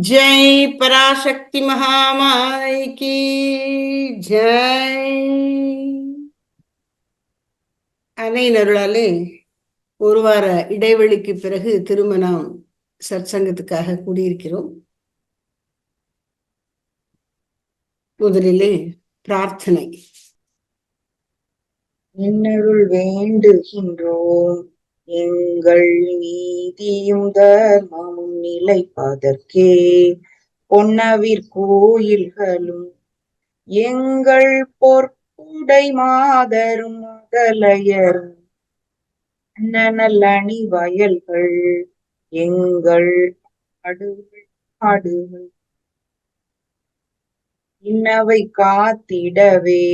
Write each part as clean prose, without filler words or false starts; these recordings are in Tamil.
जय पराशक्ति महामाई की जय. அன்னையின் அருளாலே ஒரு வார இடைவெளிக்கு பிறகு திருமணம் சற்சங்கத்துக்காக கூடியிருக்கிறோம். முதலிலே பிரார்த்தனை. இன்னருள் வேண்டுகின்றோம். எங்கள் நீதியும் தர்மமும் நிலைப்பதற்கே பொன்னவிர் கோயில்களும் எங்கள் பொற்புடை மாதரும் முதலையரும் நல்லணி வயல்கள் எங்கள் ஆடுகள் இன்னவை காத்திடவே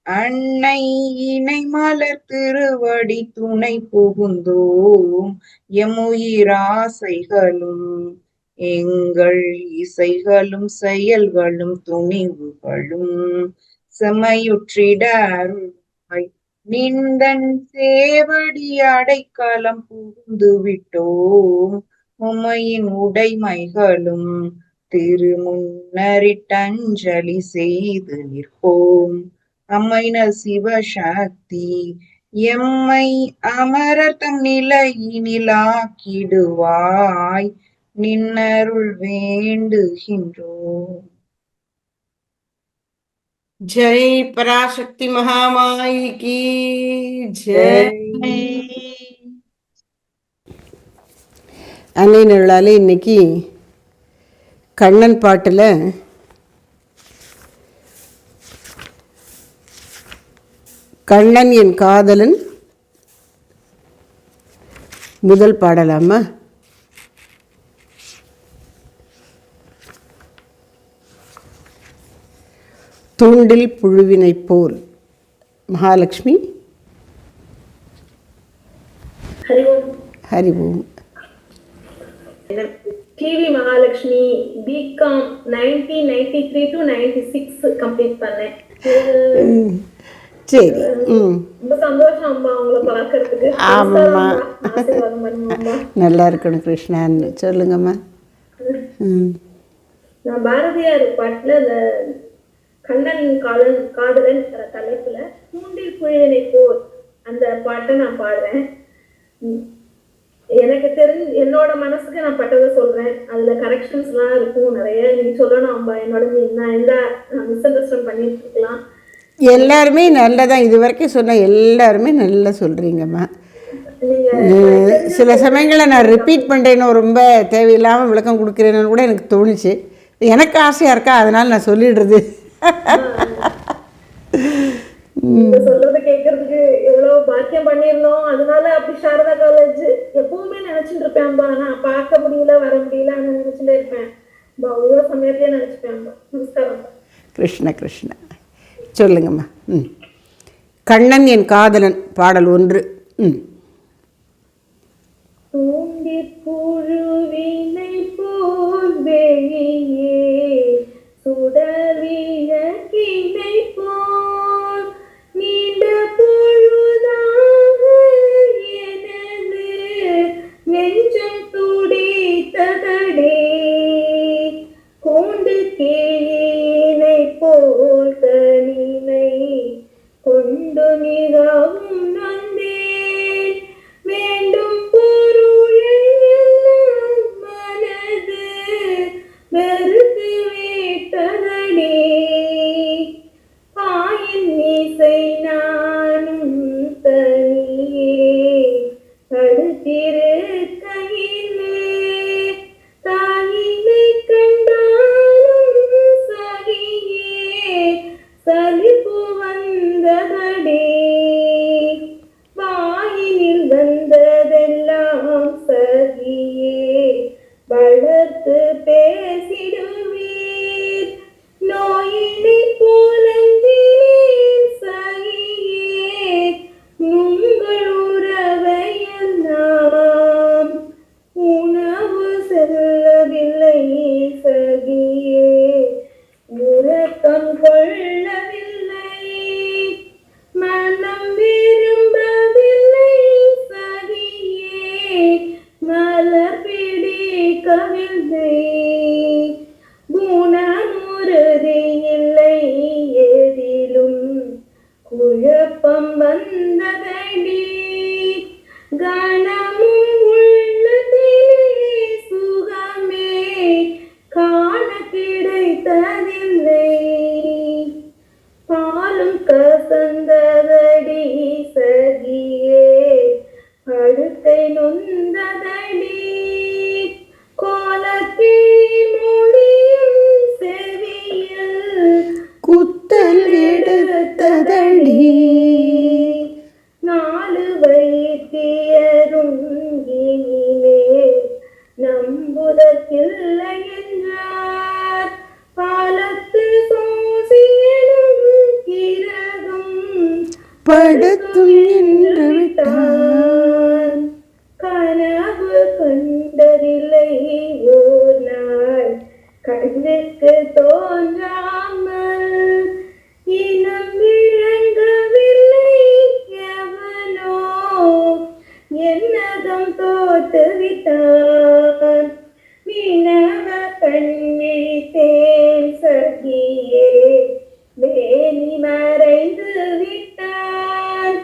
அன்னை இணை மலர் திருவடி துணை புகுந்தோம். எம்முயிராசைகளும் எங்கள் இசைகளும் செயல்களும் துணிவுகளும் செம்மையுற்றிட அருள்வாய். நிந்தன் சேவடி அடைக்கலம் புகுந்து விட்டோம். உம்மையின் உடைமைகளும் திருமுன்னரிட்டஞ்சலி செய்து நிற்போம். அம்மைன சிவசக்தி எம்மை அமரர்தம் நிலையினிலாக்கிடுவாய். நின்னருள் வேண்டுகின்றோம். जय पराशक्ति महामाई की जय. அன்னையின் அருளாலே இன்னைக்கு கண்ணன் பாட்டுல கண்ணன் என் காதலன் முதல் பாடலாமா? தூண்டில் புழுவினை போல். Mahalakshmi. Hari Om. TV Mahalakshmi BCom 1993 to 96 complete பண்ணேன். சரி. ரொம்ப சந்தோஷம் அம்மா உங்களை பார்க்கறதுக்கு. ஆமாம்மா, நல்லா இருக்கணும் கிருஷ்ணான்னு சொல்லுங்கம்மா. நான் பாரதியார் பாட்டுல இந்த கண்ணன் காதலன் தலைப்புல தூண்டில் புயலினை போல் அந்த பாட்டை நான் பாடுறேன். எனக்கு தெரிஞ்சு என்னோட மனசுக்கு நான் பட்டதை சொல்றேன். அதுல கரெக்ஷன்ஸ் எல்லாம் இருக்கும் நிறைய. நீங்க சொல்லணும் அம்பா, என்னோட நான் எந்த மிஸ் அண்டர்ஸ்டாண்ட் பண்ணிட்டு இருக்கலாம். எல்லாருமே நல்லதான், இது வரைக்கும் சொன்ன எல்லாருமே நல்லா சொல்றீங்கம்மா. சில சமயங்களில் நான் ரிப்பீட் பண்ணுறேன்னு ரொம்ப தேவையில்லாமல் விளக்கம் கொடுக்குறேன்னு கூட எனக்கு தோணுச்சு. எனக்கு ஆசையாக இருக்கா, அதனால் நான் சொல்லிடுறது. சொல்றத கேட்கறதுக்கு எவ்வளவு பாக்கியம் பண்ணிருந்தோம். அதனால அப்படி சாரதா காலேஜ் எப்பவுமே நினைச்சுட்டு இருப்பேன். நான் பார்க்க முடியல, வர முடியல, நினைச்சுட்டே இருப்பேன். ஒவ்வொரு சமயத்தையும் நினைச்சுப்பேன். நமஸ்காரம். கிருஷ்ண கிருஷ்ண. சொல்லுங்கம்மா. கண்ணன் என் காதலன் பாடல் 1. தூண்டி புழுவினை போல் வெளியே சுடர்விய கிணை போல் நீண்ட பொழுதாக எனது நெஞ்சம் துடித்ததடே. கூண்டு கிளியினை போல் தனிமை கொண்டு மிகவும் நொந்தேன். வேண்டும் பொருளை எல்லாம் மனது வெறுத்து விட்டதடே. பாயின் இசை நானும் தனியே அடுத்திருக்கையிலே தாயினை கண்டாலும் சகியே சலிப்பு வந்ததடே. வாயினில் வந்ததெல்லாம் சகியே வளர்த்து பேசிடுவீர். நோயினை போலஞ்சினேன் சகியே உங்கள் உறவையெல்லாம் உணவு செல்லவில்லை சகியே உறக்கம் கொள்ளவில்லை. மனம் விரும்பவில்லை சகியே மலர் பிடிக்கவில்லை. நினைத்ததில்லை. பாலும் கசந்ததடி சகியே, அடுத்தை நொந்ததடி. கோலக்கிழி மொழியும் செவியில் குத்தல் எடுத்ததடி. 4 வைத்தியரும் இனிமேல் நம்புதற்கில்லை என்றார். பாலத்து சோசியனும் கிரகம் படுத்தும் என்று விட்டான். கனவு கண்டதில்லை ஓர் நாள், கண்ணுக்கு தோன்றாமல். இனம் விளங்கவில்லை எவனோ, என்னதம் தோட்டு விட்டான். வினவ கண்ணிழித்தேன் சகியே, வேணி மறைந்து விட்டான்.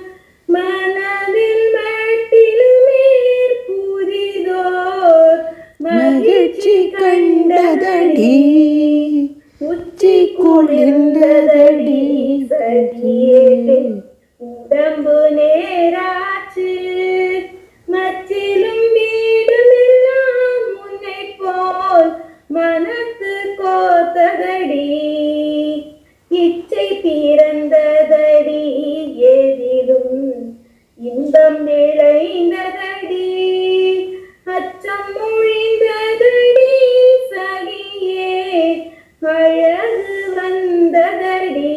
மனதில் மட்டிலுமே புதிதோர் மகிழ்ச்சி கண்டதடி. உச்சி குளிர்ந்ததடி சகியே, உடம்பு நேராச்சு. மச்சிலும் வீடுமெல்லாம் முன்னை போல் மனத்து கோத்ததடி. இச்சை பிறந்ததடி எதிலும் இன்பம் விளைந்ததடி. அச்சம் மொழிந்ததடி சகியே, அழகு வந்ததடி.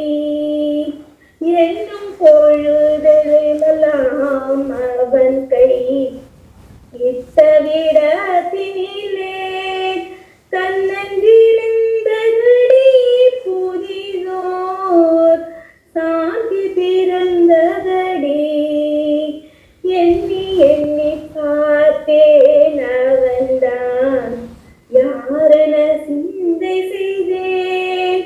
என்னும் பொழுதெல்லாம் அவன் கை இட்ட விடத்தினிலே தன்னஞ்சிருந்ததடி புதிதோர் சாந்தி பிறந்ததடி. எண்ணி எண்ணி பார்த்தேன் அவன்தான் யாரென சிந்தை செய்தேன்.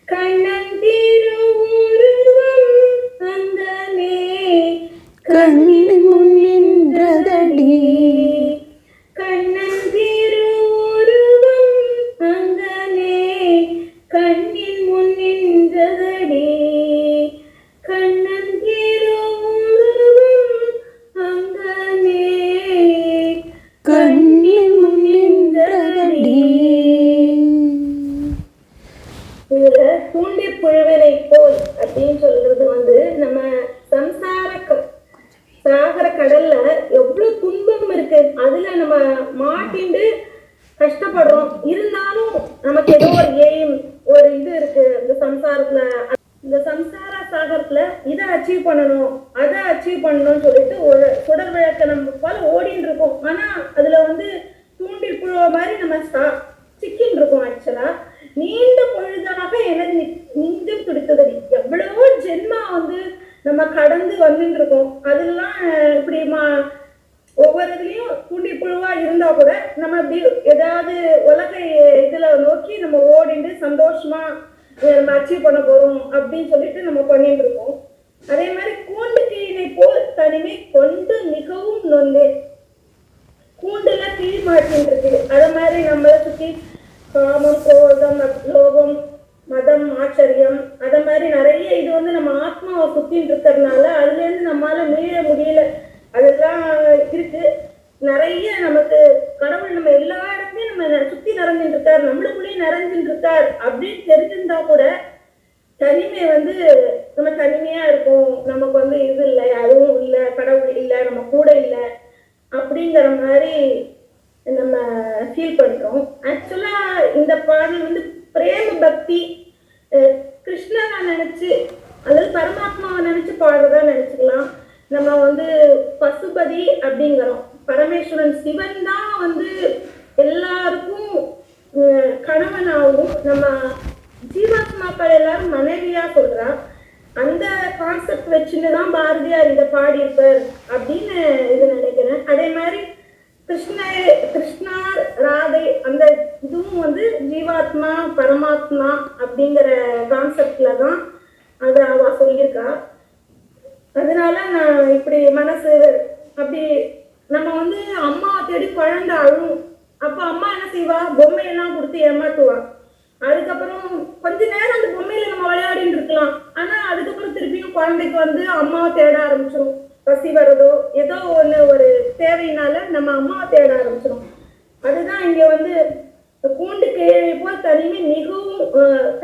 கண்ணன் திருவுருவம் அந்தமே கண்ணின் முன் நின்றதடி. கண்ணன் திருவுருவம் அங்கனே கண்ணின் முன் நின்றதடி. கண்ணன் திருவுருவம் அங்கனே கண்ணின் முன் நின்றதடி. இதுல தூண்டி புழுவினை போல் அப்படின்னு சொல்றது வந்து நம்ம சாகர கடல்ல எவ்வளவு துன்பம் இருக்கு. அதுல நம்ம மாட்டிண்டு கஷ்டப்படுறோம். இருந்தாலும் நமக்கு ஏதோ ஒரு எய்ம், ஒரு இது இருக்கு இந்த சம்சாரத்துல. இந்த சம்சார சாகரத்துல இதை அச்சீவ் பண்ணணும், அதை அச்சீவ் பண்ணணும்னு சொல்லிட்டு ஒரு சுடர் விளக்க நம்ம போல ஓடின்னு இருக்கோம். ஆனா அதுல வந்து தூண்டில் புழுவ மாதிரி நம்ம சிக்கின்னு இருக்கோம். ஆக்சுவலா நீண்ட பொழுதாக எனது நெஞ்சம் துடித்ததடி. எவ்வளவோ ஜென்மா வந்து நம்ம கடந்து வந்துட்டு இருக்கோம். அதெல்லாம் இப்படி ஒவ்வொரு இதுலயும் தூண்டி புழுவா இருந்தா கூட நம்ம இப்படி ஏதாவது உலக இதுல நோக்கி நம்ம ஓடிண்டு சந்தோஷமா நம்ம அச்சீவ் பண்ண போறோம் அப்படின்னு சொல்லிட்டு நம்ம பண்ணிட்டு இருக்கோம். அதே மாதிரி கூண்டு கிளியினை போல் தனிமை கொண்டு மிகவும் நொந்தேன். கூண்டுல கிளி மாட்டின்னு இருக்கு. அத மாதிரி நம்மளை சுத்தி காமம், குரோதம், லோகம், மதம், ஆச்சரியம், அத மாதிரி நிறைய இது வந்து நம்ம ஆத்மாவை சுத்தின்னு இருக்கிறதுனால அதுல இருந்து நம்மளால மீள முடியல. அதெல்லாம் இருக்கு நிறைய. நமக்கு கடவுள் நம்ம எல்லா இடத்துலயும் நம்ம சுத்தி நிறைஞ்சுட்டு இருக்கார், நம்மளுக்குள்ளேயும் நிறைஞ்சுட்டு இருக்கார் அப்படின்னு தெரிஞ்சிருந்தா கூட தனிமை வந்து நம்ம தனிமையா இருக்கும். நமக்கு வந்து இது இல்லை, அதுவும் இல்லை, கடவுள் இல்லை, நம்ம கூட இல்லை அப்படிங்கிற மாதிரி நம்ம ஃபீல் பண்றோம். ஆக்சுவலா இந்த பாடல் வந்து பிரேம பக்தி, கிருஷ்ணனை நினைச்சு அல்லது பரமாத்மாவை நினைச்சு பாடுறதா நினைச்சுக்கலாம். நம்ம வந்து பசுபதி அப்படிங்கிறோம். பரமேஸ்வரன் சிவன் தான் வந்து எல்லாருக்கும் கணவனாகவும் நம்ம ஜீவாத்மாக்கள் எல்லாரும் மனைவியா சொல்றா. அந்த கான்செப்ட் வச்சுன்னு தான் பாரதியார் இதை பாடியிருப்பார் அப்படின்னு இது நினைக்கிறேன். அதே மாதிரி கிருஷ்ணா ராதை அந்த இதுவும் வந்து ஜீவாத்மா பரமாத்மா அப்படிங்கிற கான்செப்ட்ல தான் அதை அவ சொல்லியிருக்கா. அதனால நான் இப்படி மனசு அப்படி நம்ம வந்து அம்மாவை தேடி குழந்தை அழும். அப்போ அம்மா என்ன செய்வா, பொம்மையெல்லாம் கொடுத்து ஏமாத்துவா. அதுக்கப்புறம் கொஞ்ச நேரம் அந்த பொம்மையில நம்ம விளையாடிட்டு இருக்கலாம். ஆனா அதுக்கப்புறம் திருப்பியும் குழந்தைக்கு வந்து அம்மாவை தேட ஆரம்பிச்சிடும். பசி வரதோ ஏதோ ஒண்ணு ஒரு தேவையினால நம்ம அம்மாவை தேட ஆரம்பிச்சிடும். அதுதான் இங்க வந்து கூண்டு கேள்வி போல்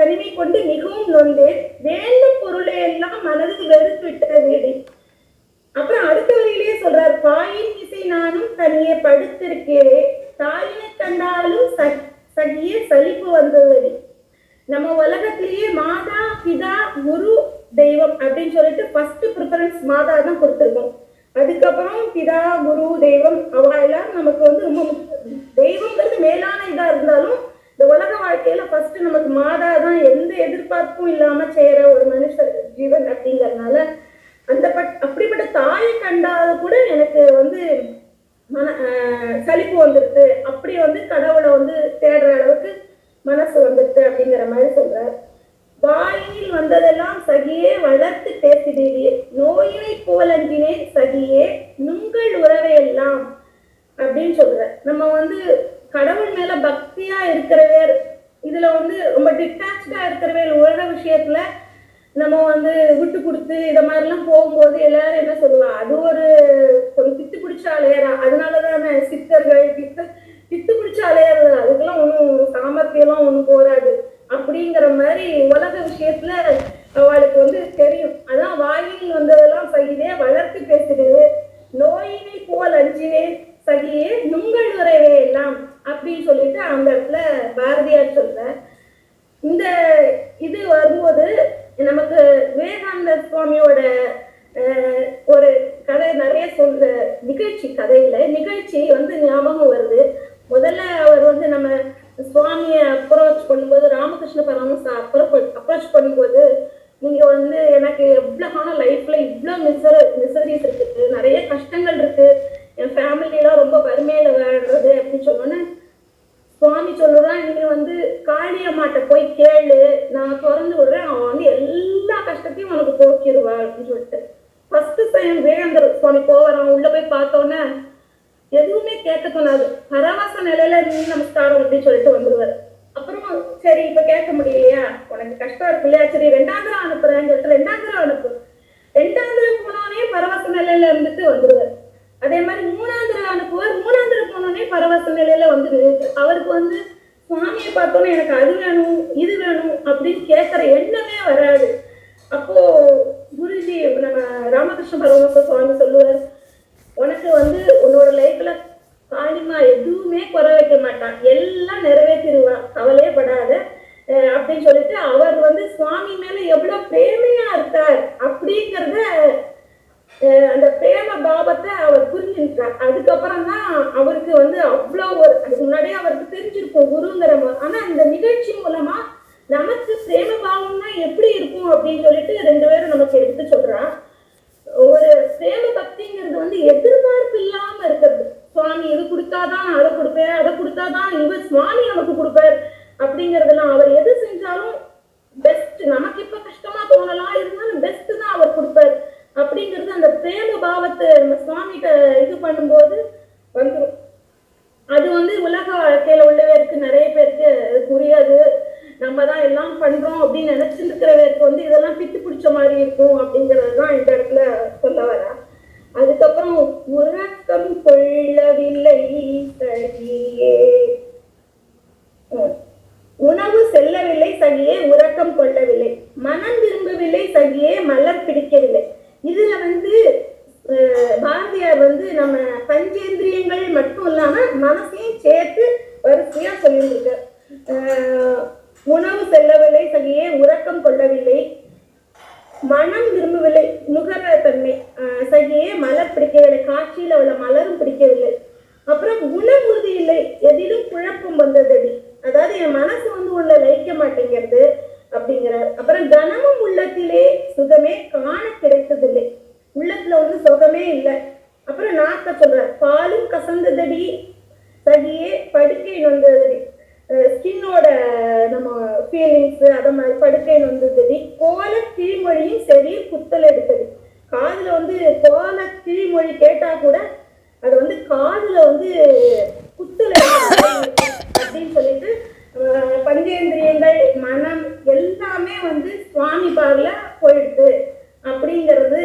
தனிமை கொண்டு மிகவும் நொந்தேன், வேண்டும் பொருளை எல்லாம் மனதுக்கு வெறுத்து விட்டது. அப்புறம் அடுத்த வரியிலேயே சொல்றார், பாயின் இசை நானும் தனியே படுத்திருக்கிறேன், தாயினை கண்டாலும் சகியே சலிப்பு வந்தது. நம்ம உலகத்திலேயே மாதா பிதா குரு தெய்வம் அப்படின்னு சொல்லிட்டு ஃபர்ஸ்ட் ப்ரிஃபரன்ஸ் மாதா தான் கொடுத்துருக்கோம். அதுக்கப்புறம் பிதா குரு தெய்வம் அவ எல்லாம் நமக்கு வந்து ரொம்ப தெய்வங்கிறது மேலான இதா இருந்தாலும் இந்த உலக வாழ்க்கையில ஃபர்ஸ்ட் நமக்கு மாதா தான் எந்த எதிர்பார்ப்பும் இல்லாம செய்யற ஒரு மனுஷ ஜீவன் அப்படிங்கறதுனால அப்படிப்பட்ட தாயை கண்டாத கூட எனக்கு வந்து சலிப்பு வந்துடுது. அப்படி வந்து கடவுளை வந்து தேடுற அளவுக்கு மனசு வந்துடுது அப்படிங்கிற மாதிரி சொல்றார். வாயில் வந்ததெல்லாம் சகியே வளர்த்து பேசினீரே, நோயினை போலஞ்சினேன் சகியே நுங்கள் உறவையெல்லாம் அப்படின்னு சொல்ற. நம்ம வந்து கடவுள் மேல பக்தியா இருக்கிறவே, இதுல வந்து ரொம்ப டிட்டாச்சா இருக்கிறவே உலக விஷயத்துல நம்ம வந்து விட்டு கொடுத்து இத மாதிரிலாம் போகும்போது எல்லாரும் என்ன சொல்லுவா, அது ஒரு பித்து பிடிச்ச அலையறா, அதனாலதானே சித்தர்கள் பித்து பிடிச்ச அலையறது, அதுக்கெல்லாம் ஒன்றும் சாமர்த்தியெல்லாம் ஒன்றும் போராது அப்படிங்கிற மாதிரி உலக விஷயத்துல அவளுக்கு வந்து தெரியும். அதான் வாயில் வந்ததெல்லாம் சகியே வளர்த்து பேசுறது, நோயினை போல் அஞ்சினே சகியே நுங்கள் உறவே எல்லாம் அப்படின்னு சொல்லிட்டு அந்த இடத்துல பாரதியார் சொல்ற. இந்த இது வரும்போது நமக்கு விவேகானந்த சுவாமியோட ஒரு கதை நிறைய சொல்ற நிகழ்ச்சி வந்து ஞாபகம் வருது. முதல்ல அவர் வந்து நம்ம சுவாமியை அப்ரோச் பண்ணும்போது, ராமகிருஷ்ண பரமஹம்ச அப்ரோச் பண்ணும்போது, நீங்க வந்து எனக்கு எவ்வளவு லைஃப்ல இவ்வளவு மிசரிஸ் இருக்கு, நிறைய கஷ்டங்கள் இருக்கு, என் ஃபேமிலியெல்லாம் ரொம்ப வறுமையில வாழ்றது அப்படின்னு சொன்னோன்னே சுவாமி சொல்லுதான், நீங்க வந்து காளியம்மாட்ட போய் கேளு, நான் திறந்து விடுறேன், அவன் வந்து எல்லா கஷ்டத்தையும் உனக்கு போக்கிடுவா அப்படின்னு சொல்லிட்டு ஃபர்ஸ்ட் டைம் விவேகானந்தர் சுவாமி போவாரான். உள்ள போய் பார்த்தோன்னே எதுவுமே கேட்க தோணாது, பரவச நிலையில நமஸ்காரம் அப்படின்னு சொல்லிட்டு வந்துடுவார். அப்புறம் சரி இப்ப கேட்க முடியலையா, உனக்கு கஷ்டம் இருக்கு இல்லையா, சரி 2ஆம் தடவை அனுப்புறேன்னு சொல்லிட்டு 2ஆம் தடவை அனுப்பு. 2ஆம் தடவை போனோடனே பரவச நிலையில இருந்துட்டு வந்துடுவார். அதே மாதிரி 3ஆம் தடவை அனுப்புவார். 3ஆம் தடவை போனோடனே பரவச நிலையில வந்துடுது. அவருக்கு வந்து சுவாமியை பார்த்தோன்னே எனக்கு அது வேணும் இது வேணும் அப்படின்னு கேட்கற எண்ணமே வராது. அப்போ குருஜி நம்ம ராமகிருஷ்ண பரமஹம்ச சுவாமி சொல்லுவார், உனக்கு வந்து உன்னோட லைஃப்ல காளிமா எதுவுமே குறை வைக்க மாட்டான், எல்லாம் நிறைவேற்றிடுவா, கவலையே படாத அப்படின்னு சொல்லிட்டு அவர் வந்து சுவாமி மேல எவ்வளவு பிரேமையா இருக்கார் அப்படிங்கிறத அந்த பிரேம பாவத்தை அவர் புரிஞ்சுட்டார். அதுக்கப்புறம் தான் அவருக்கு வந்து அவ்வளோ அதுக்கு முன்னாடியே அவருக்கு தெரிஞ்சிருக்கும் குருங்கிற. ஆனா இந்த நிகழ்ச்சி மூலமா நமக்கு பிரேம பாவம்னா எப்படி இருக்கும் அப்படின்னு சொல்லிட்டு 2 பேரும் நமக்கு எடுத்து சொல்றான். ஒரு பிரேம பக்திங்கிறது வந்து எதிர்பார்ப்பு இல்லாம இருக்கிறது. சுவாமி இது கொடுத்தாதான் அதை கொடுப்பேன், அதை கொடுத்தாதான் இவர் சுவாமி நமக்கு கொடுப்பார் அப்படிங்கறதெல்லாம், அவர் எது செஞ்சாலும் பெஸ்ட், நமக்கு இப்ப கஷ்டமா தோணலாம் இருந்தாலும் பெஸ்ட் தான் அவர் கொடுப்பார் அப்படிங்கிறது அந்த பிரேம பாவத்தை நம்ம சுவாமிகிட்ட இது பண்ணும்போது வந்துடும். அது வந்து உலக வாழ்க்கையில உள்ளவருக்கு நிறைய பேருக்கு புரியாது. நம்ம தான் எல்லாம் பண்றோம் அப்படின்னு நினைச்சிட்டு இருக்கிறவருக்கு வந்து இதெல்லாம் பித்து பிடிச்ச மாதிரி இருக்கும் அப்படிங்கிறது தான் இந்த இடத்துல சொல்ல வரா. அதுக்கப்புறம் உறக்கம் கொள்ளவில்லை சகியே, உணவு செல்லவில்லை சகியே உறக்கம் கொள்ளவில்லை, மனம் விரும்பவில்லை சகியே மலர் பிடிக்கவில்லை. இதுல வந்து பாரதியார் வந்து நம்ம பஞ்சேந்திரியங்கள் மட்டும் இல்லாம மனசையும் சேர்த்து வரிசையா சொல்லியிருக்க. உணவு செல்லவில்லை சகியே உறக்கம் கொள்ளவில்லை, மனம் விரும்பவில்லை நுகர தன்மை சகியே மலர் பிடிக்கவில்லை, காட்சியில உள்ள மலரும் பிடிக்கவில்லை. அப்புறம் உணவுறுதி இல்லை, எதிலும் குழப்பம் வந்ததடி, அதாவது என் மனசு வந்து உள்ள லயிக்க மாட்டேங்கிறது அப்படிங்கிறார். அப்புறம் கனமும் உள்ளத்திலே சுகமே காண கிடைத்ததில்லை, உள்ளத்துல வந்து சுகமே இல்லை. அப்புறம் நாக்க சொல்ற, பாலும் கசந்ததடி சகியே படுக்கை நொந்ததடி, ஸ்கின்னோட நம்ம ஃபீலிங்ஸ் அத மாதிரி படுக்கை நொந்ததடி, கோல கிழிமொழியும் சரி குத்தல் எடுத்தது. காதுல வந்து கோல கிழிமொழி கேட்டா கூட அது வந்து காதுல வந்து குத்தல் அப்படின்னு சொல்லிட்டு பஞ்சேந்திரியங்கள் மனம் எல்லாமே வந்து சுவாமி பார்ல போயிடுது அப்படிங்கிறது